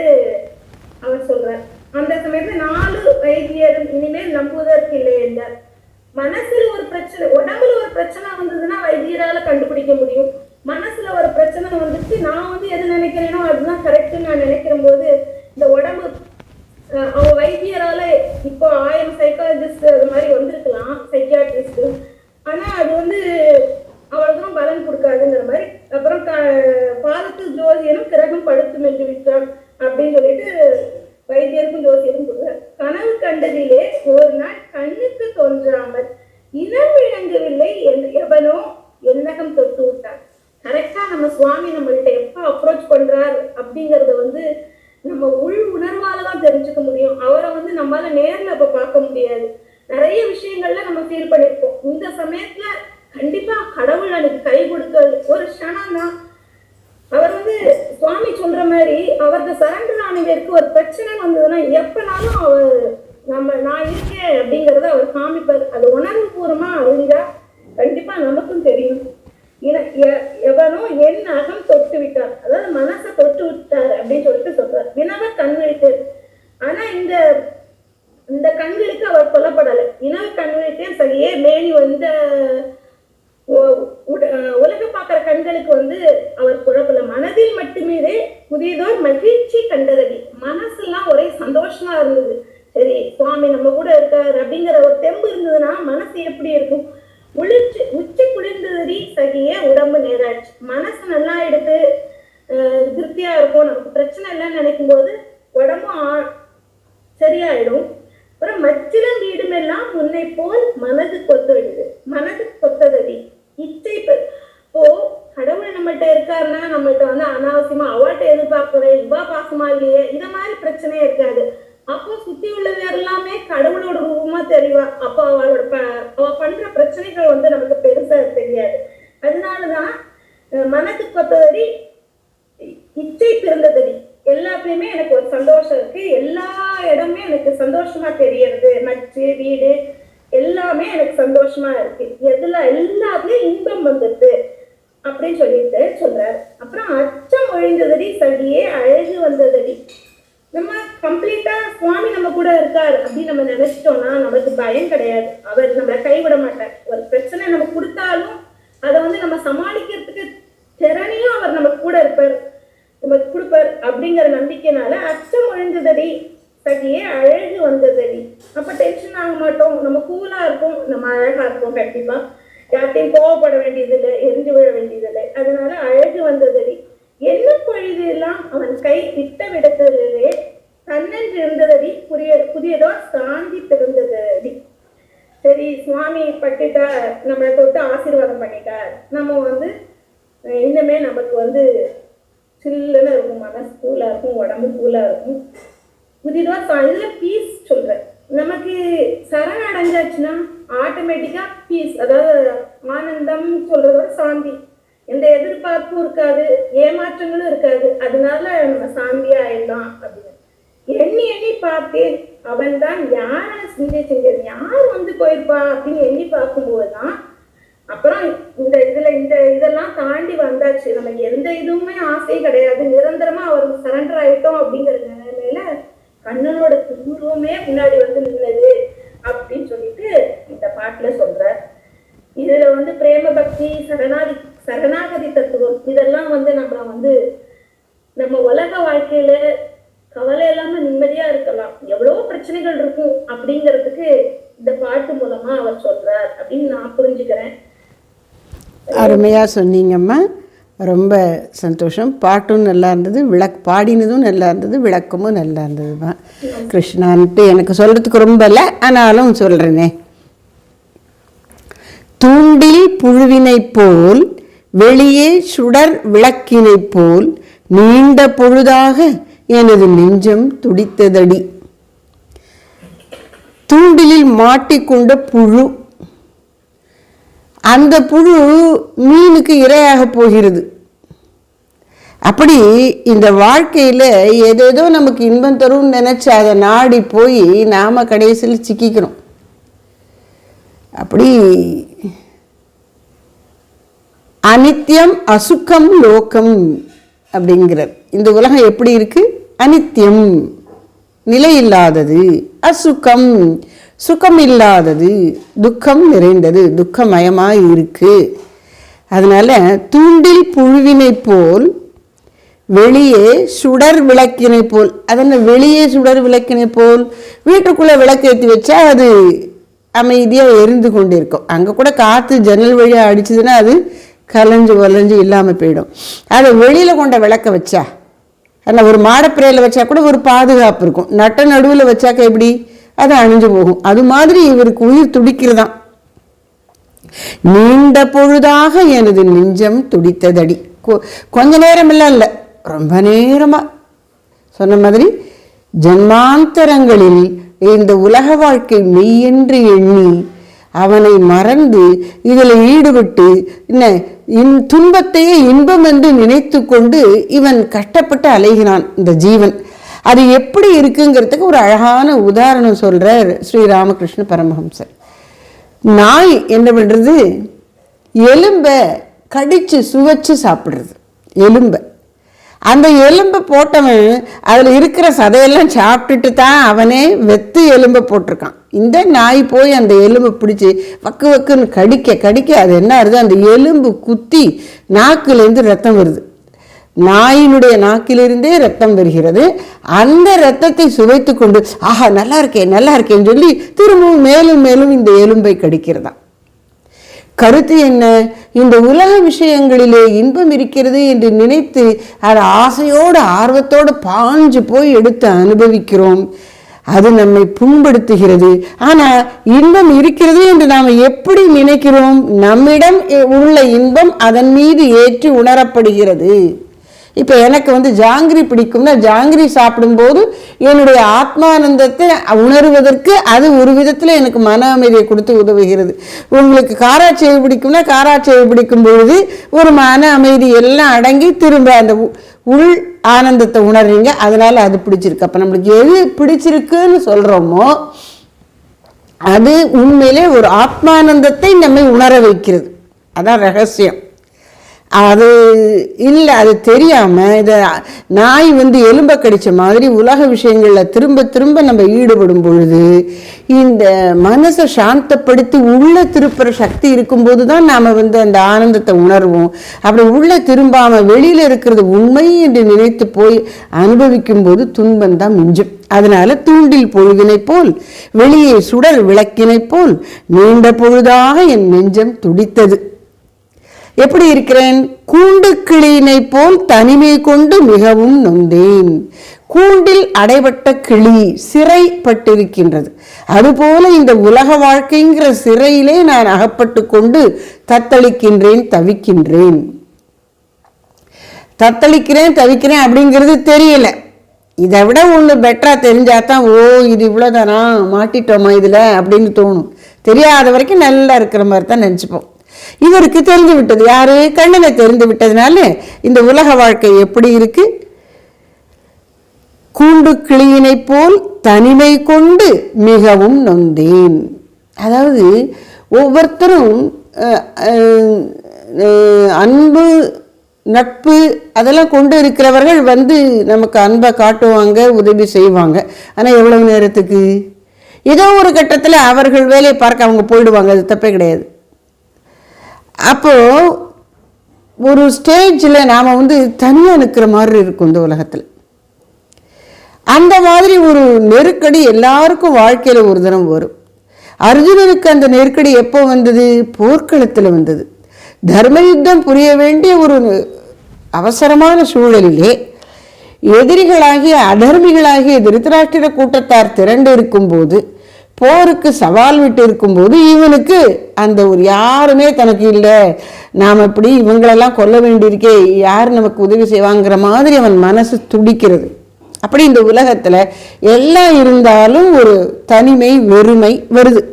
அவர் சொல்றார். அந்த சமயத்துல 4 வைத்தியரும் இனிமேல் நம்புவதற்கு இல்லை என்றார். மனசுல ஒரு பிரச்சனை, உடம்புல ஒரு பிரச்சனை வந்ததுன்னா வைத்தியரால கண்டுபிடிக்க முடியும். மனசுல ஒரு பிரச்சனை வந்துட்டு நான் வந்து எது நினைக்கிறேனோ அதுதான் கரெக்ட்னு நான் நினைக்கிற போது இந்த உடம்பு அவங்க வைத்தியரால இப்போ 1000 சைக்காலஜிஸ்ட் அது மாதிரி வந்திருக்கலாம், சைக்கியாட்ரிஸ்ட், ஆனா அது வந்து அவ்வளவுதான் பலன் கொடுக்காதுங்கிற மாதிரி. அப்புறம் பாதத்து ஜோதியனும் கிரகம் படுத்தும் என்று விட்டான் அப்படின்னு சொல்லிட்டு வைத்தியருக்கும் ஜோசியருக்கும் கொடுத்தார். கனவு கண்டதிலே ஒரு நாள் கண்ணுக்கு தோன்றாமல் இனம் விளங்கவில்லை எவனோ எண்ணகம் தொட்டு விட்டார். கரெக்டா நம்ம சுவாமி நம்மள்கிட்ட எப்ப அப்ரோச் பண்றார் அப்படிங்கறத வந்து நம்ம உள் உணர்வாலதான் தெரிஞ்சுக்க முடியும். அவரை வந்து நம்மளால நேர்ல அப்ப பார்க்க முடியாது. நிறைய விஷயங்கள்ல நம்ம ஃபீல் பண்ணிருப்போம். இந்த சமயத்துல கண்டிப்பா கடவுள் எனக்கு கை கொடுக்க ஒரு க்ஷணம் தான். அவர் வந்து சுவாமி சொல்ற மாதிரி அவருக்கு சரண்டர் ஆனவருக்கு ஒரு பிரச்சனை வந்ததுன்னா எப்பனாலும் அவர் நான் இருக்கேன் அப்படிங்கறத அவர் காமிப்பார். அது உணர்வு பூர்வமா அறிஞ்சா கண்டிப்பா நமக்கும் தெரியும். எவனோ என் அகம் தொட்டு விட்டார், அதாவது மனசை தொட்டு விட்டார் அப்படின்னு சொல்லிட்டு சொல்றார். வினவ கண் விழித்தார். ஆனா இந்த கண்களுக்கு அவர் கொல்லப்படலை. இனவ கண் விழித்தேன் சரியே மேனி வந்த உலக பார்க்கிற கண்களுக்கு வந்து அவர் குழப்பல. மனதில் மட்டுமே புதியதோர் மகிழ்ச்சி கண்டதடி. மனசெல்லாம் ஒரே சந்தோஷமா இருந்தது. சரி சுவாமி நம்ம கூட இருக்காரு அப்படிங்கிற ஒரு தெம்பு இருந்ததுன்னா மனசு எப்படி இருக்கும்? உச்சி குளிர்ந்ததடி சகிய உடம்பு நேராச்சு. மனசு நல்லா எடுத்து திருப்தியா இருக்கும், நமக்கு பிரச்சனை இல்லைன்னு நினைக்கும் போது உடம்பும் சரியாயிடும். அப்புறம் மச்சிலம் வீடுமெல்லாம் முன்னை போல் மனது கொத்தடிது. மனது கொத்ததடி இச்சை. இப்போ கடவுள் நம்மள்கிட்ட இருக்காருன்னா நம்மள்கிட்ட வந்து அனாவசியமா அவள்கிட்ட எதிர்பார்க்கிறேன் இவா பாசமா இல்லையே இத மாதிரி பிரச்சனையே இருக்காது. அப்போ சுத்தி உள்ளது எல்லாமே கடவுளோட ரூபமா தெரிவா. அப்போ அவ பண்ற பிரச்சனைகள் வந்து நமக்கு பெருசா தெரியாது. அதனாலதான் மனது கொத்ததடி இச்சை பிறந்ததடி. எல்லாத்துலயுமே எனக்கு ஒரு சந்தோஷம் இருக்கு, எல்லா இடமே எனக்கு சந்தோஷமா தெரியறது. நச்சு வீடு எல்லாமே எனக்கு சந்தோஷமா இருக்கு, எல்லாத்துலயும் இன்பம் வந்துட்டு அப்படின்னு சொல்லிட்டு சொல்றாரு. அப்புறம் அச்சம் ஒழிந்ததடி சகியே அழகு வந்ததடி. நம்ம கம்ப்ளீட்டா சுவாமி நம்ம கூட இருக்காரு அப்படின்னு நம்ம நினைச்சிட்டோம்னா நமக்கு பயம் கிடையாது. அவர் நம்மளை கைவிட மாட்டார். ஒரு பிரச்சனை நம்ம கொடுத்தாலும் அதை வந்து நம்ம சமாளிக்கிறதுக்கு திறனையும் அவர் நம்ம கூட இருப்பார், நமக்கு கொடுப்பார் அப்படிங்கிற நம்பிக்கைனால அச்சம் ஒழிந்ததடி சகியே அழகு வந்ததடி. அப்ப டென்ஷன் ஆக மாட்டோம், நம்ம கூலா இருப்போம், நம்ம அழகா இருப்போம். கண்டிப்பா யார்ட்டையும் கோவப்பட வேண்டியதில்லை, எரிஞ்சு விழ வேண்டியதில்லை. அதனால அழகு வந்ததடி. என்ன பொழுது எல்லாம் அவன் கை விட்ட விடத்திலே தன்னென்று இருந்ததடி புதியதோ சாந்தி பிறந்ததடி. சரி சுவாமி பட்டுட்டா நம்மளை தொட்டு ஆசீர்வாதம் பண்ணிட்டார், நம்ம வந்து இன்னுமே நமக்கு வந்து சில்லுன்னு இருக்கும், மனசு கூலா இருக்கும், உடம்பு கூலா இருக்கும். புதியதா இதுல பீஸ் சொல்றேன். நமக்கு சரண் அடைஞ்சாச்சுன்னா ஆட்டோமேட்டிக்கா பீஸ், அதாவது ஆனந்தம் சொல்றதோட சாந்தி. எந்த எதிர்பார்ப்பும் இருக்காது, ஏமாற்றங்களும் இருக்காது. அதனால நம்ம சாந்தியா ஆயிடலாம் அப்படின்னு எண்ணி எண்ணி பார்த்தேன். அவன் தான் யார செஞ்சது, யார் வந்து போயிருப்பா அப்படின்னு எண்ணி பார்க்கும்போதுதான் அப்புறம் இதெல்லாம் தாண்டி வந்தாச்சு. நமக்கு எந்த இதுவுமே ஆசை கிடையாது, நிரந்தரமா அவருக்கு சரண்டர் ஆயிட்டோம் அப்படிங்கிற நிலைமையில கண்ணனோட திருவுருவமே முன்னாடி வந்து நின்னது அப்படின்னு சொல்லிட்டு இந்த பாட்டுல சொல்ற. இதுல வந்து பிரேம பக்தி, சரணாகதி தத்துவம் இதெல்லாம் வந்து நம்ம உலக வாழ்க்கையில கவலை இல்லாம நிம்மதியா இருக்கலாம், எவ்வளவோ பிரச்சனைகள் இருக்கும் அப்படிங்கிறதுக்கு இந்த பாட்டு மூலமா அவர் சொல்றார் அப்படின்னு நான் புரிஞ்சுக்கிறேன். அருமையாக சொன்னீங்கம்மா, ரொம்ப சந்தோஷம். பாட்டும் நல்லா இருந்தது, பாடினதும் நல்லா இருந்தது, விளக்கமும் நல்லா இருந்ததுமா. கிருஷ்ணான்ட்டு எனக்கு சொல்கிறதுக்கு ரொம்ப இல்லை, ஆனாலும் சொல்கிறேனே. தூண்டில் புழுவினை போல் வெளியே சுடர் விளக்கினை போல் நீண்ட பொழுதாக எனது நெஞ்சம் துடித்ததடி. தூண்டிலில் மாட்டிக்கொண்ட புழு, அந்த புழு மீனுக்கு இரையாக போகிறது. அப்படி இந்த வாழ்க்கையில் ஏதேதோ நமக்கு இன்பம் தரும்னு நினச்சி அதை நாடி போய் நாம் கடைசியில் சிக்கிக்கிறோம். அப்படி அனித்யம் அசுக்கம் லோகம் அப்படிங்கிறார். இந்த உலகம் எப்படி இருக்கு? அனித்யம், நிலை இல்லாதது, அசுக்கம், சுகம் இல்லாதது, துக்கம் நிறைந்தது, துக்கமயமாய் இருக்கு. அதனால தூண்டில் புழுவினை போல் வெளியே சுடர் விளக்கினை போல். அதென்ன வெளியே சுடர் விளக்கினை போல்? வீட்டுக்குள்ளே விளக்கு ஏற்றி வச்சா அது அமைதியாக எரிந்து கொண்டு இருக்கும். அங்கே கூட காற்று ஜன்னல் வழியாக அடிச்சதுன்னா அது கலைஞ்சு வளைஞ்சு இல்லாமல் போயிடும். அதை வெளியில் கொண்ட விளக்க வச்சா, ஆனால் ஒரு மாடப்பிரையில் வச்சா கூட ஒரு பாதுகாப்பு இருக்கும். நட்ட நடுவில் வச்சாக்க எப்படி? அது அழிஞ்சு போகும். அது மாதிரி இவருக்கு உயிர் துடிக்கிறதான். நீண்ட பொழுதாக எனது நெஞ்சம் துடித்ததடி. கொஞ்ச நேரம் இல்லை, ரொம்ப நேரமா. சொன்ன மாதிரி ஜன்மாந்தரங்களில் இந்த உலக வாழ்க்கை மெய்யென்று எண்ணி அவனை மறந்து இதில் ஈடுபட்டு துன்பத்தையே இன்பம் என்று நினைத்து கொண்டு இவன் கஷ்டப்பட்டு அலைகிறான் இந்த ஜீவன். அது எப்படி இருக்குங்கிறதுக்கு ஒரு அழகான உதாரணம் சொல்றார் ஸ்ரீராமகிருஷ்ண பரமஹம்சர். நாய் என்ன பண்றது? எலும்பை கடிச்சு சுவைச்சு சாப்பிடுறது. எலும்பை, அந்த எலும்பை போட்டவன் அதில் இருக்கிற சதையெல்லாம் சாப்பிட்டுட்டு தான் அவனே வெத்து எலும்பை போட்டிருக்கான். இந்த நாய் போய் அந்த எலும்பை பிடிச்சி வக்கு வக்குன்னு கடிக்க கடிக்க அது என்ன ஆகுது? அந்த எலும்பு குத்தி நாக்குலேருந்து ரத்தம் வருது. நாயினுடைய நாக்கிலிருந்தே ரத்தம் வருகிறது. அந்த ரத்தத்தை சுவைத்து கொண்டு ஆஹா நல்லா இருக்கேன் நல்லா இருக்கேன்னு சொல்லி திரும்பவும் மேலும் மேலும் இந்த எலும்பை கடிக்கிறதா. கருத்து என்ன? இந்த உலக விஷயங்களிலே இன்பம் இருக்கிறது என்று நினைத்து அதை ஆசையோடு ஆர்வத்தோடு பாஞ்சு போய் எடுத்து அனுபவிக்கிறோம். அது நம்மை புண்படுத்துகிறது. ஆனால் இன்பம் இருக்கிறது என்று நாம் எப்படி நினைக்கிறோம்? நம்மிடம் உள்ள இன்பம் அதன் மீது ஏற்றி உணரப்படுகிறது. இப்போ எனக்கு ஜாங்கிரி பிடிக்கும்னா ஜாங்கிரி சாப்பிடும்போது என்னுடைய ஆத்மானந்தத்தை உணர்வதற்கு அது ஒரு விதத்தில் எனக்கு மன அமைதியை கொடுத்து உதவுகிறது. உங்களுக்கு காராச்சேவு பிடிக்கும்னா காராச்சேவு பிடிக்கும் பொழுது ஒரு மன அமைதி எல்லாம் அடங்கி திரும்ப அந்த உள் ஆனந்தத்தை உணர்றீங்க. அதனால அது பிடிச்சிருக்கு. அப்போ நம்மளுக்கு எது பிடிச்சிருக்குன்னு சொல்கிறோமோ அது உண்மையிலே ஒரு ஆத்மானந்தத்தை நம்மை உணர வைக்கிறது. அதான் ரகசியம். அது இல்லை, அது தெரியாமல் இதை நாய் எலும்பை கடித்த மாதிரி உலக விஷயங்களில் திரும்ப திரும்ப நம்ம ஈடுபடும் பொழுது இந்த மனசை சாந்தப்படுத்தி உள்ள திருப்புற சக்தி இருக்கும்போது தான் நாம் அந்த ஆனந்தத்தை உணர்வோம். அப்படி உள்ள திரும்பாமல் வெளியில் இருக்கிறது உண்மை என்று நினைத்து போய் அனுபவிக்கும் போது துன்பம் தான் மிஞ்சும். அதனால தூண்டில் பொழுதினை போல் வெளியே சுடர் விளக்கினை போல் நீண்ட பொழுதாக என் நெஞ்சம் துடித்தது. எப்படி இருக்கிறேன்? கூண்டு கிளியினை போல் தனிமை கொண்டு மிகவும் நொந்தேன். கூண்டில் அடைபட்ட கிளி சிறைப்பட்டிருக்கின்றது. அதுபோல இந்த உலக வாழ்க்கைங்கிற சிறையிலே நான் அகப்பட்டு கொண்டு தத்தளிக்கின்றேன், தவிக்கின்றேன். தத்தளிக்கிறேன் தவிக்கிறேன் அப்படிங்கிறது தெரியல. இதை விட ஒன்று பெட்டரா தெரிஞ்சாதான் ஓ இது இவ்வளோதானா மாட்டிட்டோமா இதில் அப்படின்னு தோணும். தெரியாத வரைக்கும் நல்லா இருக்கிற மாதிரி தான் நினச்சிப்போம். இவருக்கு தெரிந்து விட்டது. யாரு? கண்ணனை தெரிந்து விட்டதுனால இந்த உலக வாழ்க்கை எப்படி இருக்கு? கூண்டு கிளியினை போல் தனிமை கொண்டு மிகவும் நொந்தேன். அதாவது ஒவ்வொருத்தரும் அன்பு நட்பு அதெல்லாம் கொண்டு இருக்கிறவர்கள் நமக்கு அன்பை காட்டுவாங்க, உதவி செய்வாங்க. ஆனால் எவ்வளவு நேரத்துக்கு? ஏதோ ஒரு கட்டத்தில் அவர்கள் வேலையை பார்க்க அவங்க போயிடுவாங்க. அது தப்பே கிடையாது. அப்போது ஒரு ஸ்டேஜில் நாம் தனியாக நிற்கிற மாதிரி இருக்கும் இந்த உலகத்தில். அந்த மாதிரி ஒரு நெருக்கடி எல்லாருக்கும் வாழ்க்கையில் ஒரு தினம் வரும். அர்ஜுனனுக்கு அந்த நெருக்கடி எப்போ வந்தது? போர்க்களத்தில் வந்தது. தர்ம யுத்தம் புரிய வேண்டிய ஒரு அவசரமான சூழலிலே எதிரிகளாகிய அதர்மிகளாகிய திருதராஷ்டிர கூட்டத்தார் திரண்டு இருக்கும்போது, போருக்கு சவால் விட்டு இருக்கும்போது இவனுக்கு அந்த ஒரு யாருமே தனக்கு இல்லை, நாம் இப்படி இவங்களெல்லாம் கொல்ல வேண்டியிருக்கே, யார் நமக்கு உதவி செய்வாங்கிற மாதிரி அவன் மனசு துடிக்கிறது. அப்படி இந்த உலகத்தில் எல்லாம் இருந்தாலும் ஒரு தனிமை வெறுமை வருது.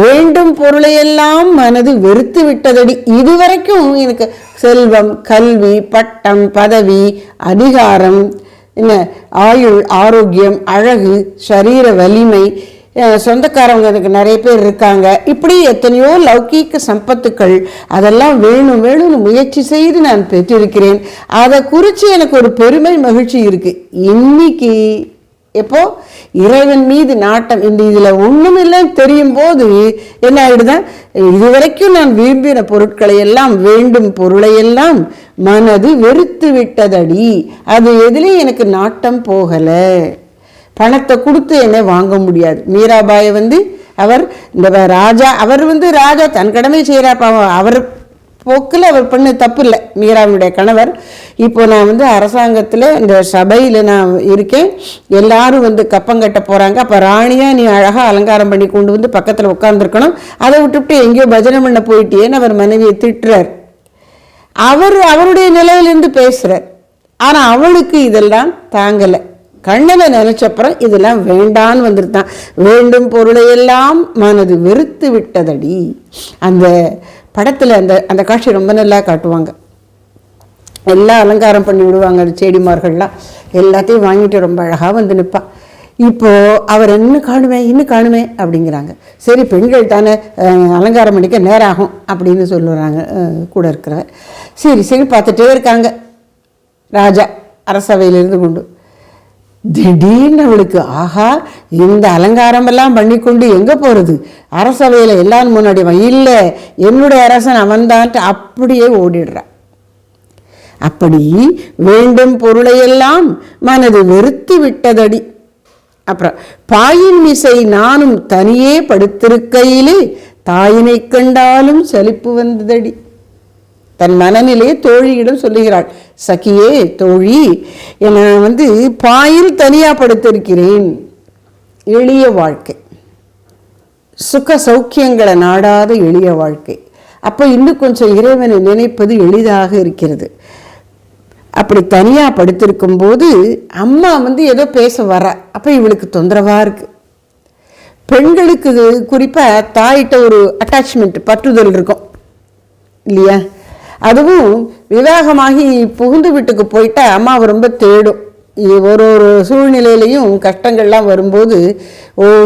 வேண்டும் பொருளையெல்லாம் மனது வெறுத்து விட்டதடி. இதுவரைக்கும் எனக்கு செல்வம், கல்வி, பட்டம், பதவி, அதிகாரம், ஆயுள், ஆரோக்கியம், அழகு, சரீர வலிமை, சொந்தக்காரவங்க எனக்கு நிறைய பேர் இருக்காங்க, இப்படி எத்தனையோ லௌகீக சம்பத்துக்கள் அதெல்லாம் வேணும் வேணும்னு முயற்சி செய்து நான் பெற்றிருக்கிறேன். அதை குறித்து எனக்கு ஒரு பெருமை மகிழ்ச்சி இருக்குது. இன்னைக்கு எப்போ இறைவன் மீது நாட்டம் இந்த இதில் ஒன்றும் இல்லைன்னு தெரியும் போது என்ன ஆகிடுதான், இதுவரைக்கும் நான் விரும்பின பொருட்களை எல்லாம் வேண்டும் பொருளையெல்லாம் மனது வெறுத்து விட்டதடி. அது எதுலேயும் எனக்கு நாட்டம் போகலை. பணத்தை கொடுத்து என்னை வாங்க முடியாது. மீராபாயை அவர் இந்த ராஜா ராஜா தன் கடமை செய்கிறாப்பா, அவர் போக்கில் அவர் பண்ண தப்பு இல்லை. மீராவுடைய கணவர் இப்போ நான் அரசாங்கத்தில் இந்த சபையில் நான் இருக்கேன், எல்லாரும் கப்பங்கட்ட போகிறாங்க. அப்போ ராணியாக நீ அழகாக அலங்காரம் பண்ணி கொண்டு பக்கத்தில் உட்காந்துருக்கணும், அதை விட்டுவிட்டு எங்கேயோ பஜனை பண்ண போயிட்டேன்னு அவர் மனைவியை திட்டுறார். அவருடைய நிலையிலிருந்து பேசுகிறார். ஆனால் அவளுக்கு இதெல்லாம் தாங்கலை. கண்ணனை நினைச்சப்புறம் இதெல்லாம் வேண்டான்னு வந்துருத்தான். வேண்டும் பொருளையெல்லாம் மனது வெறுத்து விட்டதடி. அந்த படத்தில் அந்த காட்சி ரொம்ப நல்லா காட்டுவாங்க. எல்லாம் அலங்காரம் பண்ணி விடுவாங்க. அந்த செடிமார்கள்லாம் எல்லாத்தையும் வாங்கிட்டு ரொம்ப அழகாக நிற்பா. இப்போது அவர் இன்னும் காணுமே அப்படிங்கிறாங்க. சரி பெண்கள் தானே, அலங்காரம் பண்ணிக்க நேரம் ஆகும் அப்படின்னு சொல்லுறாங்க கூட இருக்கிறவர். சரி பார்த்துட்டே இருக்காங்க. ராஜா அரசவையிலிருந்து கொண்டு திடீர்னு அவளுக்கு ஆஹா இந்த அலங்காரமெல்லாம் பண்ணி கொண்டு எங்கே போகிறது, அரசவையில் எல்லாரும் முன்னாடி இல்லை என்னுடைய அரசன் அவன்தான்ட்டு அப்படியே ஓடிடுறான். அப்படி வேண்டும் பொருளையெல்லாம் மனது வெறுத்து விட்டதடி. அப்புறம் பாயின் மிசை நானும் தனியே படுத்திருக்கையிலே தாயினை கண்டாலும் சலிப்பு வந்ததடி. தன் மனநிலையை தோழியிடம் சொல்லுகிறாள். சகியே தோழி, நான் பாயில் தனியாக படுத்திருக்கிறேன். எளிய வாழ்க்கை, சுக சௌக்கியங்களை நாடாத எளிய வாழ்க்கை. அப்போ இன்னும் கொஞ்சம் இறைவனை நினைப்பது எளிதாக இருக்கிறது. அப்படி தனியாக படுத்திருக்கும் போது அம்மா ஏதோ பேச வர, அப்போ இவளுக்கு தொந்தரவாக இருக்குது. பெண்களுக்கு குறிப்பாக தாயிட்ட ஒரு அட்டாச்மெண்ட் பற்றுதல் இருக்கும் இல்லையா? அதுவும் விவாகமாகி புகுந்து வீட்டுக்கு போயிட்டா அம்மாவை ரொம்ப தேடும். ஒரு சூழ்நிலையிலையும் கஷ்டங்கள்லாம் வரும்போது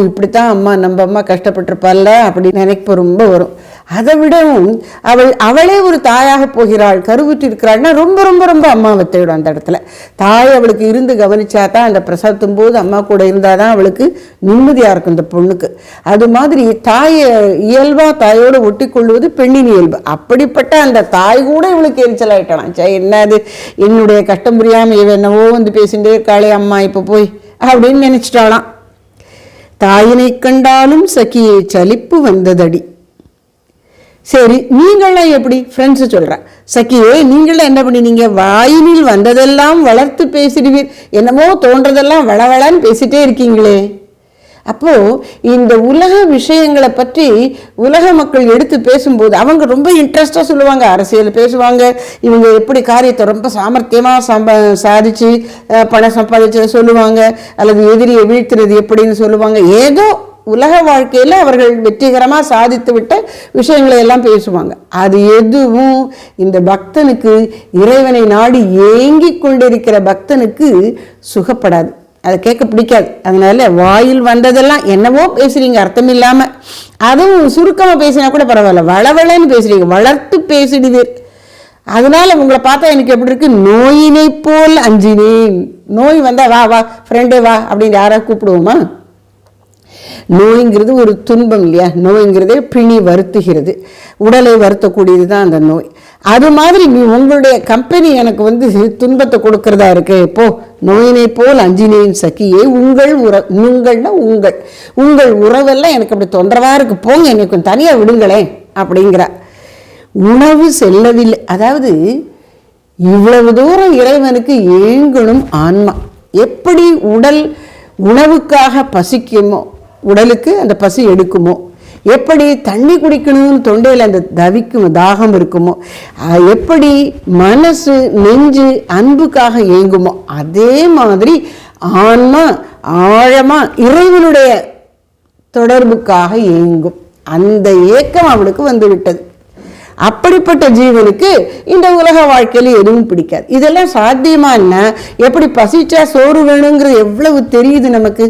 இப்படித்தான் நம்ம அம்மா கஷ்டப்பட்டிருப்பாள்ல அப்படின்னு நினைப்பு ரொம்ப வரும். அதை விடவும் அவளே ஒரு தாயாக போகிறாள், கருவுற்று இருக்கிறாள்னா ரொம்ப ரொம்ப ரொம்ப அம்மாவை தேடும். அந்த இடத்துல தாய் அவளுக்கு இருந்து கவனிச்சா தான், அந்த பிரசவத்தும் போது அம்மா கூட இருந்தால் தான் அவளுக்கு நிம்மதியாக இருக்கும் இந்த பொண்ணுக்கு. அது மாதிரி தாயை இயல்பாக தாயோடு ஒட்டி கொள்வது பெண்ணின் இயல்பு. அப்படிப்பட்ட அந்த தாய் கூட இவளுக்கு எரிச்சலாயிட்டலாம். என்னது என்னுடைய கஷ்டம் புரியாமல் இவ என்னவோ பேசிகிட்டே இருக்காளே அம்மா இப்போ போய் அப்படின்னு நினச்சிட்டாலாம். தாயினை கண்டாலும் சகியை சலிப்பு வந்ததடி. சரி நீங்களாம் எப்படி ஃப்ரெண்ட்ஸு சொல்கிறேன். சக்கியே நீங்களாம் என்ன பண்ணீங்க, வாயினில் வந்ததெல்லாம் வளர்த்து பேசிடுவீர், என்னமோ தோன்றதெல்லாம் வளவளன்னு பேசிட்டே இருக்கீங்களே. அப்போது இந்த உலக விஷயங்களை பற்றி உலக மக்கள் எடுத்து பேசும்போது அவங்க ரொம்ப இன்ட்ரெஸ்டாக சொல்லுவாங்க. அரசியல் பேசுவாங்க, இவங்க எப்படி காரியத்தை ரொம்ப சாமர்த்தியமாக சாதிச்சு பணம் சம்பாதிச்சு சொல்லுவாங்க, அல்லது எதிரியை வீழ்த்துறது எப்படின்னு சொல்லுவாங்க. ஏதோ உலக வாழ்க்கையில் அவர்கள் வெற்றிகரமாக சாதித்து விட்ட விஷயங்களை எல்லாம் பேசுவாங்க. அது எதுவும் இந்த பக்தனுக்கு, இறைவனை நாடி ஏங்கி கொண்டிருக்கிற பக்தனுக்கு சுகப்படாது, அதை கேட்க பிடிக்காது. அதனால வாயில் வந்ததெல்லாம் என்னவோ பேசுறீங்க அர்த்தம் இல்லாமல், அதுவும் சுருக்கமாக பேசினா கூட பரவாயில்ல, வளவளன்னு பேசுறீங்க, வளர்த்து பேசிடுவீர். அதனால உங்களை பார்த்தா எனக்கு எப்படி இருக்கு, நோயினை போல் அஞ்சினேன். நோய் வந்தால் வா வா ஃப்ரெண்டே வா அப்படின்னு யாராவது கூப்பிடுவோமா? நோய்ங்கிறது ஒரு துன்பம் இல்லையா? நோய்ங்கிறதே பிணி வருத்துகிறது, உடலை வருத்தக்கூடியது தான் அந்த நோய். அது மாதிரி உங்களுடைய கம்பெனி எனக்கு துன்பத்தை கொடுக்கறதா இருக்கு. இப்போ நோயினை போல் அஞ்சினேன் சகியே, உங்கள் உறவெல்லாம் எனக்கு அப்படி தொந்தரவா இருக்கு, போங்க என்னை கொஞ்சம் தனியாக விடுங்களேன் அப்படிங்கிற. உணவு செல்லவில்லை, அதாவது இவ்வளவு தூரம் இறைவனுக்கு ஏங்கணும் ஆன்மா. எப்படி உடல் உணவுக்காக பசிக்குமோ, உடலுக்கு அந்த பசி எடுக்குமோ, எப்படி தண்ணி குடிக்கணும்னு தொண்டையில் அந்த தாகம் இருக்குமோ, எப்படி மனசு நெஞ்சு அன்புக்காக ஏங்குமோ, அதே மாதிரி ஆன்மா ஆழமா இறைவனுடைய தொடர்புக்காக ஏங்கும். அந்த ஏக்கம் அவளுக்கு வந்து விட்டது. அப்படிப்பட்ட ஜீவனுக்கு இந்த உலக வாழ்க்கையில எதுவும் பிடிக்காது. இதெல்லாம் சாத்தியமா என்ன? எப்படி பசிச்சா சோறு வேணுங்கிறது எவ்வளவு தெரியுது நமக்கு.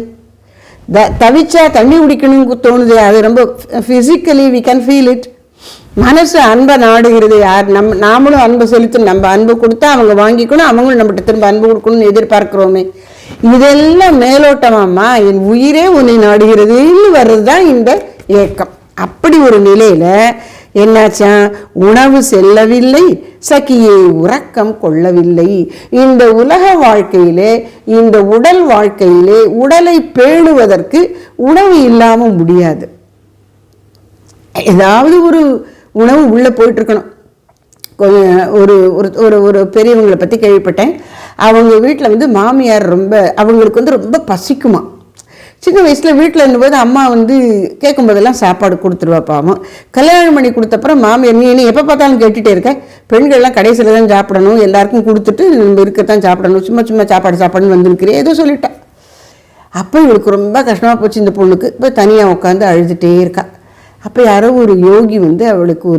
தவிச்சா தண்ணி குடிக்கணும்னு தோணுது, அது ரொம்ப physically we can feel it. மனசு அன்பை நாடுகிறது. யார் நாமளும் அன்பை செலுத்தணும், நம்ம அன்பு கொடுத்தா அவங்க வாங்கிக்கணும், அவங்களும் நம்மகிட்ட திரும்ப அன்பு கொடுக்கணும்னு எதிர்பார்க்கிறோமே. இதெல்லாம் மேலோட்டமாம்மா, என் உயிரே உன்னை நாடுகிறதுன்னு வர்றது தான் இந்த ஏக்கம். அப்படி ஒரு நிலையில என்னாச்சா, உணவு செல்லவில்லை, சகியே உறக்கம் கொள்ளவில்லை. இந்த உலக வாழ்க்கையிலே, இந்த உடல் வாழ்க்கையிலே உடலை பேணுவதற்கு உணவு இல்லாமல் முடியாது. ஏதாவது ஒரு உணவு உள்ளே போயிட்டு இருக்கணும். ஒரு ஒரு ஒரு பெரியவங்களை பற்றி கேள்விப்பட்டேன். அவங்க வீட்டில் மாமியார் அவங்களுக்கு ரொம்ப பசிக்குமா. சின்ன வயசில் வீட்டில் இருந்தபோது அம்மா கேட்கும்போதெல்லாம் சாப்பாடு கொடுத்துருவா. பாவம் கல்யாணம் பண்ணி கொடுத்தப்புறம் மாமியார், நீ எப்போ பார்த்தாலும் கேட்டுகிட்டே இருக்க, பெண்கள்லாம் கடைசியில் தான் சாப்பிடணும், எல்லாருக்கும் கொடுத்துட்டு நம்ம இருக்கத்தான் சாப்பிடணும், சும்மா சும்மா சாப்பாடுன்னு வந்திருக்கிறேன் ஏதோ சொல்லிட்டா. அப்போ இவளுக்கு ரொம்ப கஷ்டமாக போச்சு இந்த பொண்ணுக்கு. இப்போ தனியாக உட்காந்து அழுதுகிட்டே இருக்கா. அப்போ யாரோ ஒரு யோகி அவளுக்கு